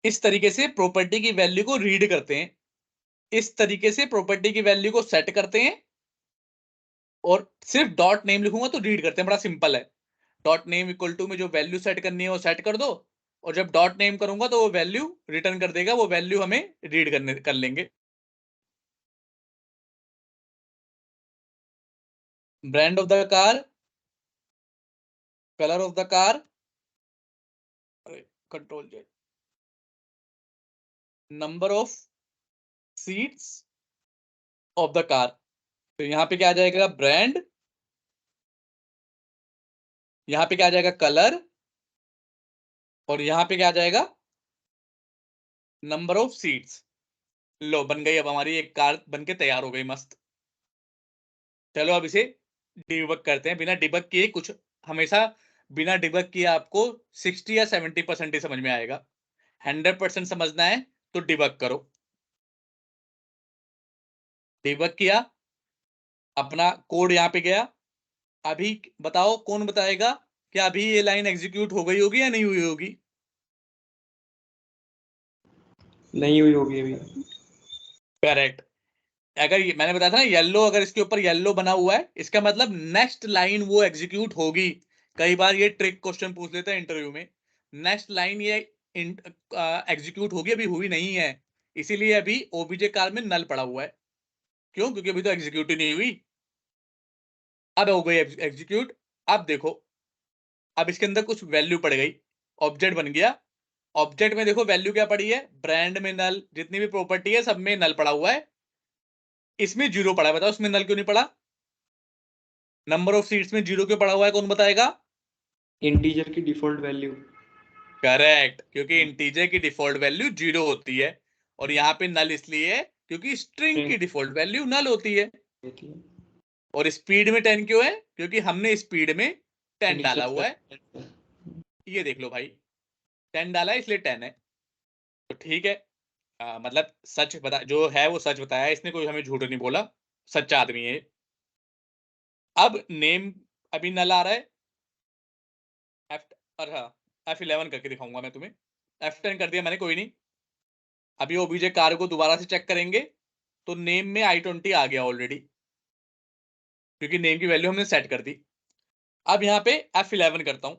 इस तरीके से प्रॉपर्टी की वैल्यू को रीड करते हैं, इस तरीके से प्रॉपर्टी की वैल्यू को सेट करते हैं, और सिर्फ डॉट नेम लिखूंगा तो रीड करते हैं, बड़ा सिंपल है। डॉट नेम इक्वल टू में जो वैल्यू सेट करनी है वो सेट कर दो, और जब डॉट नेम करूंगा तो वो वैल्यू रिटर्न कर देगा, वो वैल्यू हमें रीड करने कर लेंगे। Brand of the car, colour of the car, control Z, number of seats of the car, तो यहां पे क्या आ जाएगा, ब्रांड, यहां पे क्या आ जाएगा, कलर, और यहां पे क्या आ जाएगा, नंबर ऑफ सीट्स। लो बन गई, अब हमारी एक कार बन के तैयार हो गई, मस्त। चलो अब इसे डिबग करते हैं, बिना डिबग किए कुछ, हमेशा बिना डिबग किए आपको 60 या 70% ही समझ में आएगा, 100% समझना है तो डिबग करो। डिबग किया, अपना कोड यहाँ पे गया, अभी बताओ कौन बताएगा क्या अभी ये लाइन एग्जीक्यूट हो गई होगी या नहीं हुई होगी, नहीं हुई होगी अभी। करेक्ट। अगर मैंने बताया था ना येलो, अगर इसके ऊपर येलो बना हुआ है इसका मतलब नेक्स्ट लाइन वो एग्जीक्यूट होगी। कई बार ये ट्रिक क्वेश्चन पूछ लेते हैं इंटरव्यू में, नेक्स्ट लाइन ये एग्जीक्यूट होगी, अभी हुई नहीं है, इसीलिए अभी ओबीजे कार में नल पड़ा हुआ है। क्यों, क्योंकि अभी तो एग्जीक्यूट ही नहीं हुई, अब हो गई एग्जीक्यूट। अब देखो, अब इसके अंदर कुछ वैल्यू पड़ गई, ऑब्जेक्ट बन गया, ऑब्जेक्ट में देखो वैल्यू क्या पड़ी है, ब्रांड में नल, जितनी भी प्रॉपर्टी है सब में नल पड़ा हुआ है, इसमें जीरो पड़ा है, बताओ इसमें नल क्यों नहीं पड़ा, नंबर ऑफ सीट्स में जीरो क्यों पड़ा हुआ है, कौन बताएगा। इंटीजर की डिफॉल्ट वैल्यू। करेक्ट, क्योंकि इंटीजर की डिफॉल्ट वैल्यू जीरो होती है, और यहाँ पे नल इसलिए है क्योंकि स्ट्रिंग की डिफॉल्ट वैल्यू नल होती है। होती है। और स्पीड में 10 क्यों है, क्योंकि हमने स्पीड में 10 डाला Initial हुआ है, ये देख लो भाई, 10 डाला है इसलिए 10 है, तो ठीक है। मतलब सच बता, जो है वो सच बताया, इसने कोई हमें झूठ नहीं बोला, सच्चा आदमी है। अब नेम अभी नल आ रहा है, एफ, और हाँ F11 करके दिखाऊंगा मैं तुम्हें, F10 कर दिया मैंने, कोई नहीं। अभी ओबीजे कार को दोबारा से चेक करेंगे तो नेम में i20 आ गया ऑलरेडी, क्योंकि नेम की वैल्यू हमने सेट कर दी। अब यहाँ पे F11 करता हूं,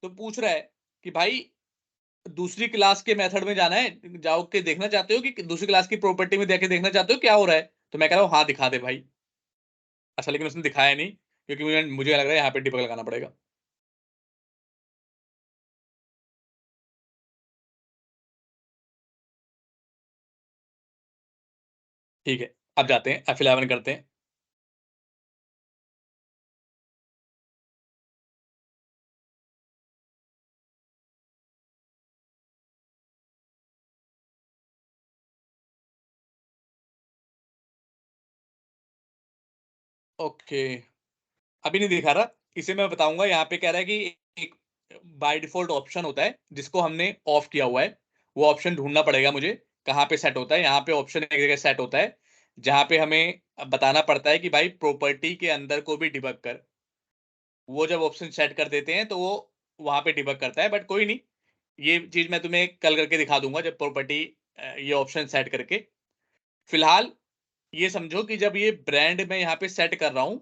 तो पूछ रहा है कि भाई दूसरी क्लास के मेथड में जाना है, जाओ के देखना चाहते हो कि दूसरी क्लास की प्रॉपर्टी में देखे देखना चाहते हो क्या हो रहा है, तो मैं कह रहा हूँ हाँ दिखा दे भाई। अच्छा, लेकिन उसने दिखाया नहीं, क्योंकि मुझे लग रहा है यहाँ पे डिबग लगाना पड़ेगा। ठीक है, अब जाते हैं F11 करते हैं। ओके, अभी नहीं दिखा रहा, इसे मैं बताऊंगा। यहाँ पे कह रहा है कि एक बाय डिफॉल्ट ऑप्शन होता है जिसको हमने ऑफ किया हुआ है, वो ऑप्शन ढूंढना पड़ेगा मुझे, कहाँ पे सेट होता है। यहाँ पे ऑप्शन एक जगह सेट होता है जहाँ पे हमें बताना पड़ता है कि भाई प्रॉपर्टी के अंदर को भी डिबग कर। वो जब ऑप्शन सेट कर देते हैं तो वो वहां पे डिबग करता है, बट कोई नहीं, ये चीज मैं तुम्हें कल करके दिखा दूंगा जब प्रॉपर्टी ये ऑप्शन सेट करके। फिलहाल ये समझो कि जब ये ब्रांड मैं यहाँ पे सेट कर रहा हूं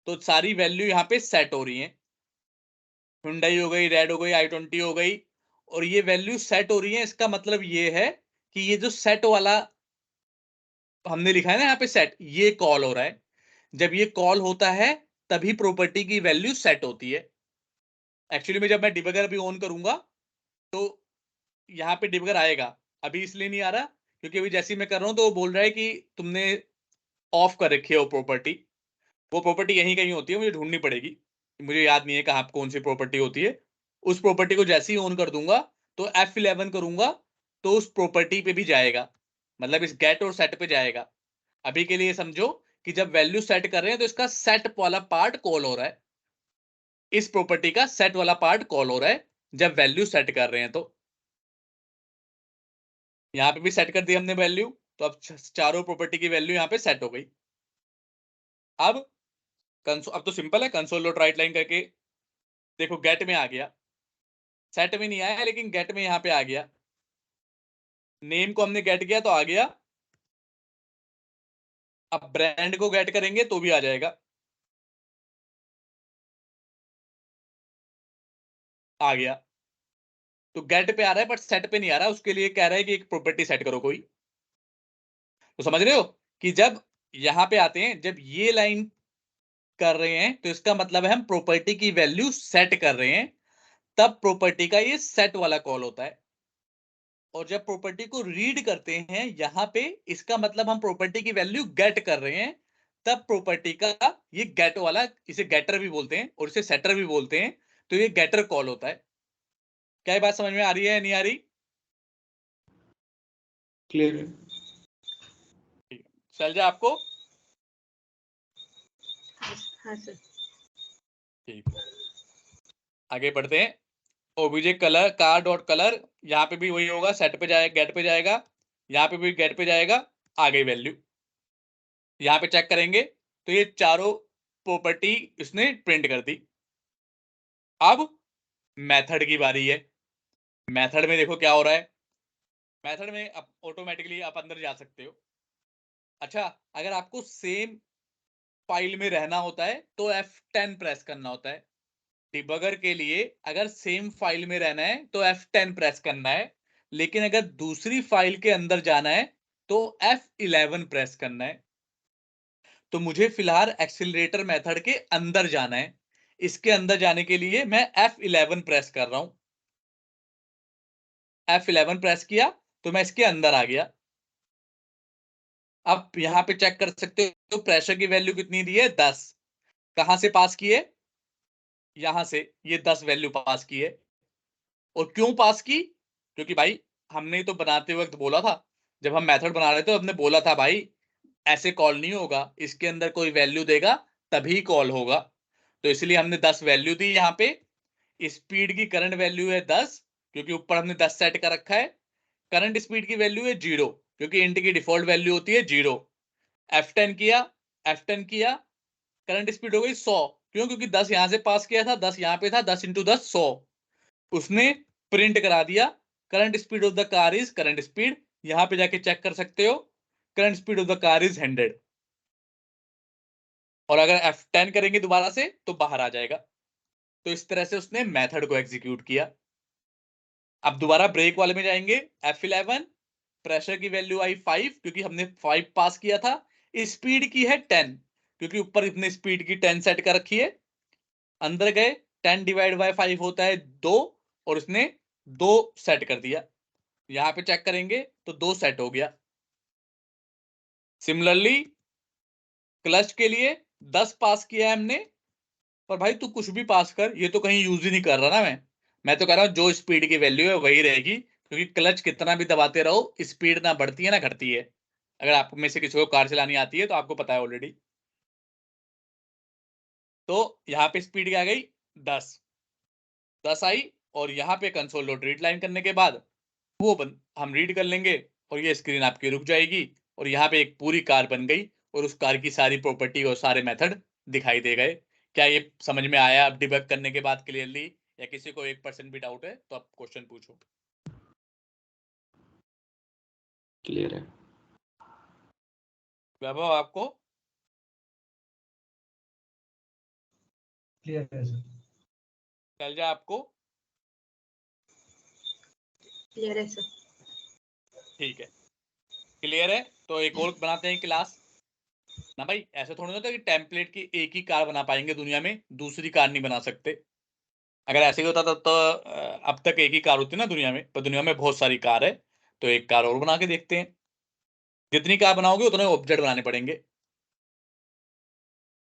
तो सारी वैल्यू यहाँ पे सेट हो रही है। हुंडई हो गई, रेड हो गई, i20 हो गई, और ये वैल्यू सेट हो रही है। इसका मतलब ये है कि ये जो सेट वाला हमने लिखा है ना यहाँ पे सेट, ये कॉल हो रहा है। जब ये कॉल होता है तभी प्रॉपर्टी की वैल्यू सेट होती है। एक्चुअली में जब मैं डिबगर अभी ऑन करूंगा तो यहाँ पे डिबगर आएगा, अभी इसलिए नहीं आ रहा क्योंकि अभी जैसे ही मैं कर रहा हूँ तो वो बोल रहा है कि तुमने ऑफ कर रखी है वो प्रॉपर्टी। वो प्रॉपर्टी यहीं कहीं होती है, मुझे ढूंढनी पड़ेगी, मुझे याद नहीं है कहाँ कौन सी प्रॉपर्टी होती है। उस प्रॉपर्टी को जैसे ही ऑन कर दूंगा तो F11 करूंगा तो उस प्रॉपर्टी पे भी जाएगा, मतलब इस गेट और सेट पे जाएगा। अभी के लिए समझो कि जब वैल्यू सेट कर रहे हैं तो इसका सेट वाला पार्ट कॉल हो रहा है, इस प्रॉपर्टी का सेट वाला पार्ट कॉल हो रहा है जब वैल्यू सेट कर रहे हैं। तो यहाँ पे भी सेट कर दी हमने वैल्यू, तो अब चारों प्रॉपर्टी की वैल्यू यहाँ पे सेट हो गई। अब अब तो सिंपल है, कंसोल डॉट राइट लाइन करके देखो गेट में आ गया, सेट में नहीं आया लेकिन गेट में यहाँ पे आ गया। नेम को हमने गेट किया तो आ गया, अब ब्रांड को गेट करेंगे तो भी आ जाएगा, आ गया। तो गेट पे आ रहा है बट सेट पे नहीं आ रहा, उसके लिए कह रहा है कि एक प्रॉपर्टी सेट करो कोई। तो समझ रहे हो कि जब यहाँ पे आते हैं, जब ये लाइन कर रहे हैं तो इसका मतलब है हम प्रॉपर्टी की वैल्यू सेट कर रहे हैं, तब प्रॉपर्टी का ये सेट वाला कॉल होता है। और जब प्रॉपर्टी को रीड करते हैं यहाँ पे, इसका मतलब हम प्रॉपर्टी की वैल्यू गेट कर रहे हैं, तब प्रॉपर्टी का ये गेट वाला, इसे गेटर भी बोलते हैं और इसे सेटर भी बोलते हैं, तो ये गेटर कॉल होता है। क्या ये बात समझ में आ रही है, नहीं आ रही? क्लियर है। ठीक है, शैलजा आपको? हाँ सर। ठीक है, आगे बढ़ते हैं। OBJ colour car dot colour, यहाँ पे भी वही होगा, सेट पे जाएगा, गेट पे जाएगा, यहाँ पे भी गेट पे जाएगा, आ गई वैल्यू। यहाँ पे चेक करेंगे तो ये चारों प्रॉपर्टी इसने प्रिंट कर दी। अब मेथड की बारी है। मेथड में देखो क्या हो रहा है, मेथड में अब ऑटोमेटिकली आप अंदर जा सकते हो। अच्छा, अगर आपको सेम फाइल में रहना होता है तो F10 प्रेस करना होता है। डिबगर के लिए अगर सेम फाइल में रहना है तो F10 प्रेस करना है, लेकिन अगर दूसरी फाइल के अंदर जाना है तो F11 प्रेस करना है। तो मुझे फिलहाल एक्सीलरेटर मेथड के अंदर जाना है, इसके अंदर जाने के लिए मैं F11 प्रेस कर रहा हूं। F11 प्रेस किया तो मैं इसके अंदर आ गया। अब यहां पे चेक कर सकते हो तो प्रेशर की वैल्यू कितनी दी है, 10। कहां से पास की है, यहां से ये 10 वैल्यू पास की है। और क्यों पास की, क्योंकि भाई हमने तो बनाते वक्त बोला था, जब हम मेथड बना रहे थे तो हमने बोला था भाई ऐसे कॉल नहीं होगा, इसके अंदर कोई वैल्यू देगा तभी कॉल होगा। तो इसलिए हमने 10 वैल्यू दी यहाँ पे। स्पीड की करंट वैल्यू है 10, क्योंकि ऊपर हमने 10 सेट कर रखा है। करंट स्पीड की वैल्यू है 0, क्योंकि इंट की डिफॉल्ट वैल्यू होती है 0। F10 किया, F10 किया, करंट स्पीड हो गई 100। क्यों, क्योंकि 10 यहां से पास किया था, 10 यहां पे था, 10 इंटू 10 100। उसने प्रिंट करा दिया current speed of the car is current speed. यहां पे जाके चेक कर सकते हो, current speed of the car is 100। और अगर F10 करेंगे दोबारा से तो बाहर आ जाएगा। तो इस तरह से उसने मेथड को एग्जीक्यूट किया। अब दोबारा ब्रेक वाले में जाएंगे, F11, प्रेशर की वैल्यू आई 5 क्योंकि हमने 5 पास किया था, स्पीड की है 10 क्योंकि ऊपर इतने स्पीड की 10 सेट कर रखी है। अंदर गए, 10 डिवाइड बाय 5 होता है 2 और इसने 2 सेट कर दिया। यहां पे चेक करेंगे तो 2 सेट हो गया। सिमिलरली क्लच के लिए 10 पास किया है हमने, पर भाई तू कुछ भी पास कर, ये तो कहीं यूज ही नहीं कर रहा ना। मैं तो कह रहा हूं जो स्पीड की वैल्यू है वही रहेगी, क्योंकि क्लच कितना भी दबाते रहो स्पीड ना बढ़ती है ना घटती है। अगर आप में से किसी को कार चलानी आती है तो आपको पता है ऑलरेडी। तो यहाँ पे स्पीड क्या आ गई 10 आई, और यहाँ पे कंसोल डॉट रीड लाइन करने के बाद हम रीड कर लेंगे और ये स्क्रीन आपकी रुक जाएगी और यहाँ पे एक पूरी कार बन गई और उस कार की सारी प्रॉपर्टी और सारे मेथड दिखाई दे गए। क्या ये समझ में आया अब डिबग करने के बाद क्लियरली, या किसी को 1% भी डाउट है तो आप क्वेश्चन पूछो। क्लियर है। वैभव आपको क्लियर है सर। शैलजा आपको क्लियर है सर। ठीक है, क्लियर है तो एक और बनाते हैं क्लास ना भाई। ऐसे थोड़ा ना होता कि टेम्पलेट की एक ही कार बना पाएंगे दुनिया में, दूसरी कार नहीं बना सकते। अगर ऐसे ही होता तो अब तक एक ही कार होती ना दुनिया में, पर दुनिया में बहुत सारी कार है, तो एक कार और बना के देखते हैं। जितनी कार बनाओगे उतने ऑब्जेक्ट बनाने पड़ेंगे।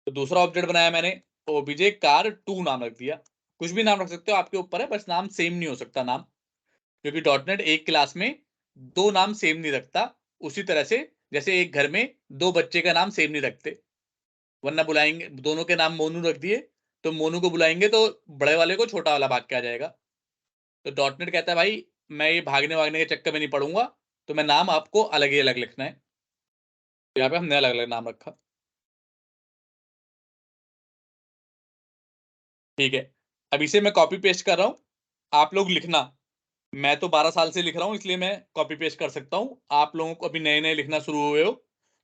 तो दूसरा ऑब्जेक्ट बनाया मैंने, ओबीजे कार 2 नाम रख दिया। कुछ भी नाम रख सकते हो, आपके ऊपर है, बस नाम सेम नहीं हो सकता नाम, क्योंकि डॉटनेट एक क्लास में 2 नाम सेम नहीं रखता। उसी तरह से जैसे एक घर में 2 बच्चे का नाम सेम नहीं रखते, वरना बुलाएंगे दोनों के नाम मोनू रख दिए तो मोनू को बुलाएंगे तो बड़े वाले को छोटा वाला भाग के आ जाएगा। तो डॉटनेट कहता है भाई मैं ये भागने वागने के चक्कर में नहीं पड़ूंगा, तो मैं नाम आपको अलग ही अलग लिखना है। तो यहाँ पे हमने अलग अलग नाम रखा। ठीक है, अब इसे मैं कॉपी पेस्ट कर रहा हूं, आप लोग लिखना। मैं तो 12 साल से लिख रहा हूं इसलिए मैं कॉपी पेस्ट कर सकता हूं। आप लोगों को अभी नए नए लिखना शुरू हुए हो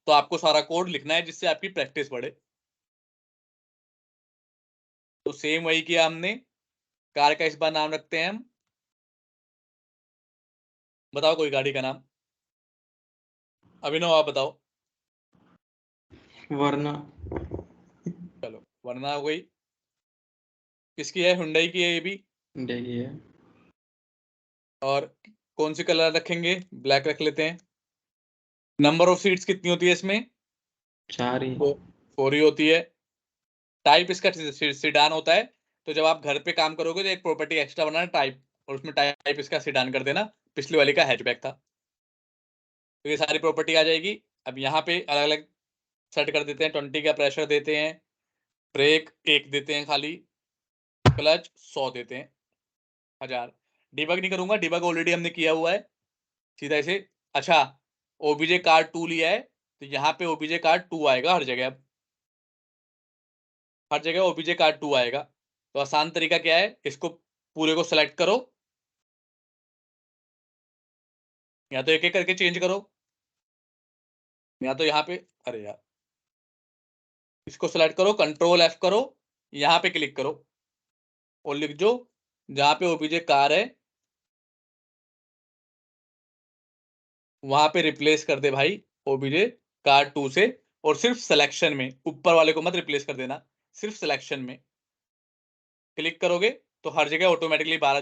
तो आपको सारा कोड लिखना है जिससे आपकी प्रैक्टिस बढ़े। तो सेम वही किया हमने, कार का इस बार नाम रखते हैं हम, बताओ कोई गाड़ी का नाम। अभिनव आप बताओ। वरना चलो वरना हो गई। किसकी है? हुंडई की है ये भी। डेगी है। और कौन सी कलर रखेंगे? ब्लैक रख लेते हैं। नंबर ऑफ सीट्स कितनी होती है इसमें? 4 ही। 4 ही होती है। टाइप इसका सिडान होता है, तो जब आप घर पे काम करोगे तो एक प्रॉपर्टी एक्स्ट्रा बनाना टाइप, और उसमें टाइप इसका सिडान कर देना। पिछली वाली का हैचबैक था। तो ये सारी प्रॉपर्टी आ जाएगी। अब यहाँ पे अलग अलग सेट कर देते हैं। 20 का प्रेशर देते हैं, ब्रेक 1 देते हैं खाली, क्लच 100 देते हैं, 1000। डिबग नहीं करूंगा, डिबग ऑलरेडी हमने किया हुआ है सीधा इसे। अच्छा, ओबीजे कार्ड 2 लिया है तो यहाँ पे ओबीजे कार्ड 2 आएगा हर जगह। अब हर जगह ओबीजे कार्ड 2 आएगा। तो आसान तरीका क्या है, इसको पूरे को सेलेक्ट करो, या तो एक एक करके चेंज करो, या तो यहाँ पे, अरे यार, इसको सेलेक्ट करो, कंट्रोल F करो, यहाँ पे क्लिक करो और लिख दो जहाँ पे ओबीजे कार है वहां पे रिप्लेस कर दे भाई ओबीजे कार 2 से। और सिर्फ सिलेक्शन में, ऊपर वाले को मत रिप्लेस कर देना, सिर्फ सिलेक्शन में क्लिक करोगे तो हर जगह ऑटोमेटिकली 12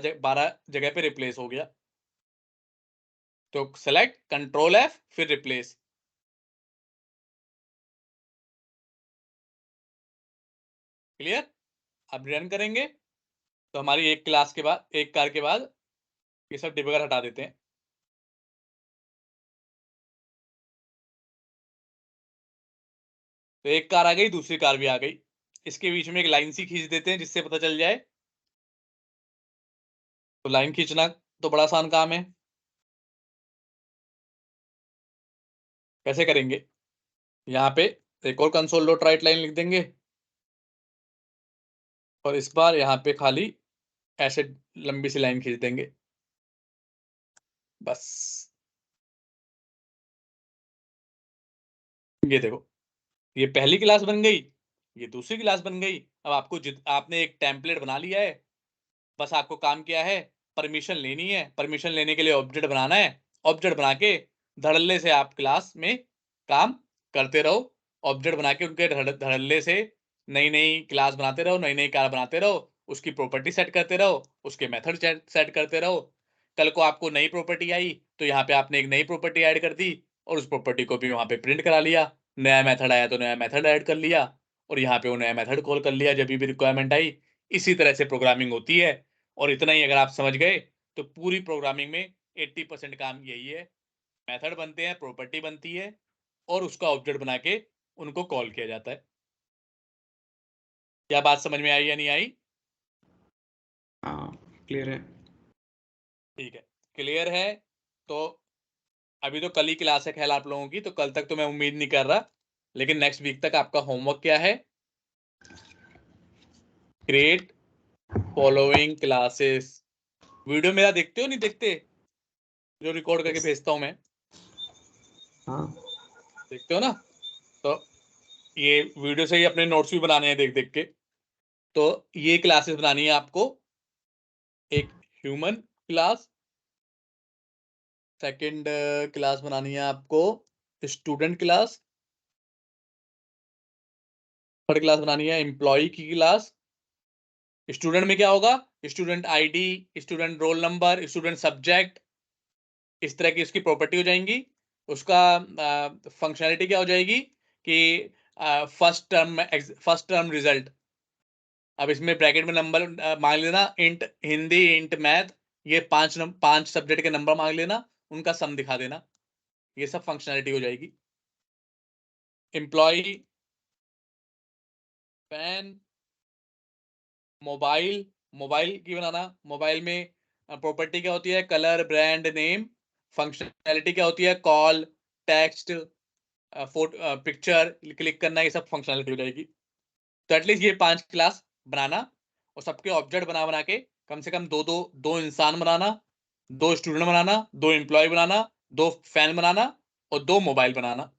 जगह पे रिप्लेस हो गया। तो सेलेक्ट, कंट्रोल F, फिर रिप्लेस। क्लियर? अब रन करेंगे तो हमारी एक क्लास के बाद, एक कार के बाद ये सब डिबगर हटा देते हैं। तो एक कार आ गई, दूसरी कार भी आ गई। इसके बीच में एक लाइन सी खींच देते हैं जिससे पता चल जाए। तो लाइन खींचना तो बड़ा आसान काम है। कैसे करेंगे? यहाँ पे एक और कंसोल डॉट राइट लाइन लिख देंगे और इस बार यहाँ पे खाली ऐसे लंबी सी लाइन खींच देंगे बस। ये देखो, ये पहली क्लास बन गई, ये दूसरी क्लास बन गई। अब आपको आपने एक टेम्पलेट बना लिया है, बस आपको काम क्या है, परमिशन लेनी है, परमिशन लेने के लिए ऑब्जेक्ट बनाना है, ऑब्जेक्ट बना के धड़ल्ले से आप क्लास में काम करते रहो, ऑब्जेक्ट बना के उनके धड़ल्ले से नई नई क्लास बनाते रहो, नई नई कार बनाते रहो, उसकी प्रॉपर्टी सेट करते रहो, उसके मेथड सेट करते रहो। कल को आपको नई प्रॉपर्टी आई तो यहाँ पे आपने एक नई प्रॉपर्टी ऐड कर दी और उस प्रॉपर्टी को भी वहां पे प्रिंट करा लिया, नया मेथड आया तो नया मेथड ऐड कर लिया और यहाँ पे वो नया मेथड कॉल कर लिया जब भी रिक्वायरमेंट आई। इसी तरह से प्रोग्रामिंग होती है और इतना ही अगर आप समझ गए तो पूरी प्रोग्रामिंग में 80% काम यही है, मेथड बनते हैं, प्रॉपर्टी बनती है और उसका ऑब्जेक्ट बना के उनको कॉल किया जाता है। क्या बात समझ में आई या नहीं आई? हाँ क्लियर है। ठीक है, क्लियर है। तो अभी तो कल ही क्लास है ख्याल आप लोगों की, तो कल तक तो मैं उम्मीद नहीं कर रहा, लेकिन नेक्स्ट वीक तक आपका होमवर्क क्या है? Create following classes. वीडियो मेरा देखते हो नहीं देखते, जो रिकॉर्ड करके भेजता हूं मैं? हाँ देखते हो ना? तो ये वीडियो से ही अपने नोट्स भी बनाने हैं देख देख के। तो ये क्लासेस बनानी है आपको, एक ह्यूमन क्लास, सेकंड क्लास बनानी है आपको स्टूडेंट क्लास, थर्ड क्लास बनानी है एम्प्लॉय की क्लास। स्टूडेंट में क्या होगा? Student ID, student roll number, student subject, इस तरह की उसकी प्रॉपर्टी हो जाएंगी। उसका फंक्शनैलिटी क्या हो जाएगी कि फर्स्ट टर्म रिजल्ट। अब इसमें ब्रैकेट में नंबर मांग लेना, इंट हिंदी, इंट मैथ, ये पांच सब्जेक्ट के नंबर मांग लेना, उनका सम दिखा देना, ये सब फंक्शनैलिटी हो जाएगी। एम्प्लॉय, पैन, मोबाइल, मोबाइल की बनाना, मोबाइल में प्रॉपर्टी क्या होती है? Colour, brand, name. फंक्शनैलिटी क्या होती है? Call, text, photo, picture click करना, ये सब फंक्शनैलिटी हो जाएगी। तो एटलीस्ट ये 5 क्लास बनाना और सबके ऑब्जेक्ट बना बना के कम से कम दो इंसान बनाना, 2 स्टूडेंट बनाना, 2 एम्प्लॉय बनाना, 2 फैन बनाना और 2 मोबाइल बनाना।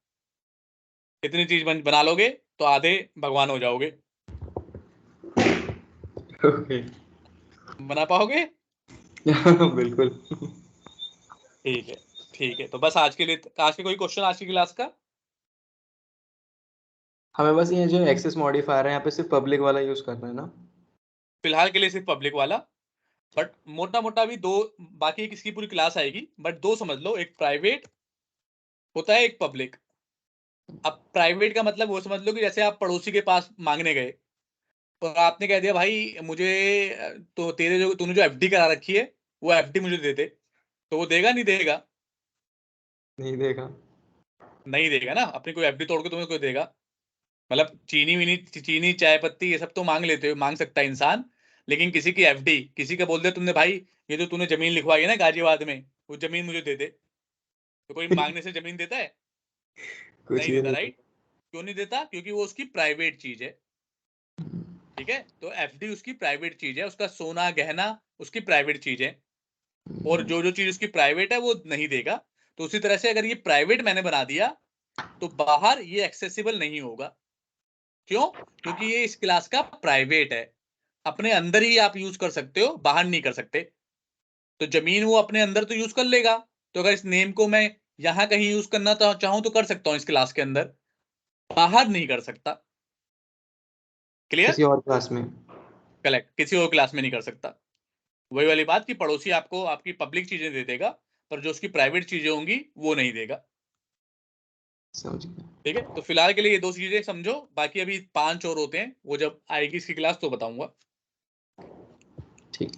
इतनी चीज बना लोगे तो आधे भगवान हो जाओगे। ओके। बना पाओगे? बिल्कुल। ठीक है, ठीक है। तो बस आज के लिए, आज के कोई क्वेश्चन आज की क्लास का? हमें बस ये जो एक्सेस मॉडिफायर है यहाँ पे सिर्फ पब्लिक वाला यूज करना है ना? फिलहाल के लिए सिर्फ पब्लिक वाला, बट मोटा मोटा भी 2, बाकी किसकी पूरी क्लास आएगी, बट 2 समझ लो, एक प्राइवेट होता है, एक पब्लिक। अब प्राइवेट का मतलब वो समझ लो कि जैसे आप पड़ोसी के पास मांगने गए और आपने कह दिया भाई मुझे तो तेरे जो तूने जो एफडी करा रखी है वो एफडी मुझे दे दे, तो वो देगा नहीं देगा? नहीं देगा। नहीं देगा ना, अपनी कोई एफडी तोड़ के तुम्हें कोई देगा? मतलब चीनी विनी, चीनी चाय पत्ती ये सब तो मांग लेते हो, मांग सकता है इंसान, लेकिन किसी की एफडी, किसी का बोल दे तुमने भाई ये जो तूने जमीन लिखवाई है ना गाजियाबाद में, वो जमीन मुझे दे दे, तो कोई मांगने से जमीन देता है? कुछ नहीं भी देता, नहीं राइट? क्यों नहीं देता? क्योंकि वो उसकी प्राइवेट चीज है। ठीक है, तो एफडी उसकी प्राइवेट चीज है, उसका सोना गहना उसकी प्राइवेट चीज है, और जो जो चीज उसकी प्राइवेट है वो नहीं देगा। तो उसी तरह से अगर ये प्राइवेट मैंने बना दिया तो बाहर ये एक्सेसिबल नहीं होगा। क्यों? क्योंकि ये इस क्लास का प्राइवेट है, अपने अंदर ही आप यूज कर सकते हो, बाहर नहीं कर सकते। तो जमीन वो अपने अंदर तो यूज कर लेगा, तो अगर इस नेम को मैं यहां कहीं यूज करना तो चाहूं तो कर सकता हूं इस क्लास के अंदर, बाहर नहीं कर सकता। क्लियर? किसी और क्लास में। कलेक्ट, किसी और क्लास में नहीं कर सकता। वही वाली बात कि पड़ोसी आपको आपकी पब्लिक चीजें दे देगा, पर जो उसकी प्राइवेट चीजें होंगी वो नहीं देगा। समझ गया। ठीक है, तो फिलहाल के लिए ये 2 चीजें समझो, बाकी अभी 5 और होते हैं, वो जब आएगी इसकी क्लास तो बताऊंगा। ठीक।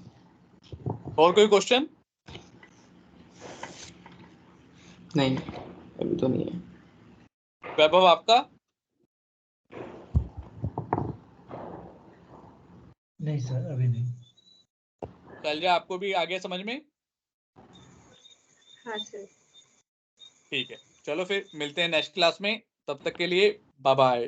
और कोई क्वेश्चन? नहीं अभी तो नहीं है। वैभव आपका? नहीं सर अभी नहीं। शैलजा आपको भी आ गया समझ में? हाँ सर। ठीक है, चलो फिर मिलते हैं नेक्स्ट क्लास में, तब तक के लिए बाय बाय।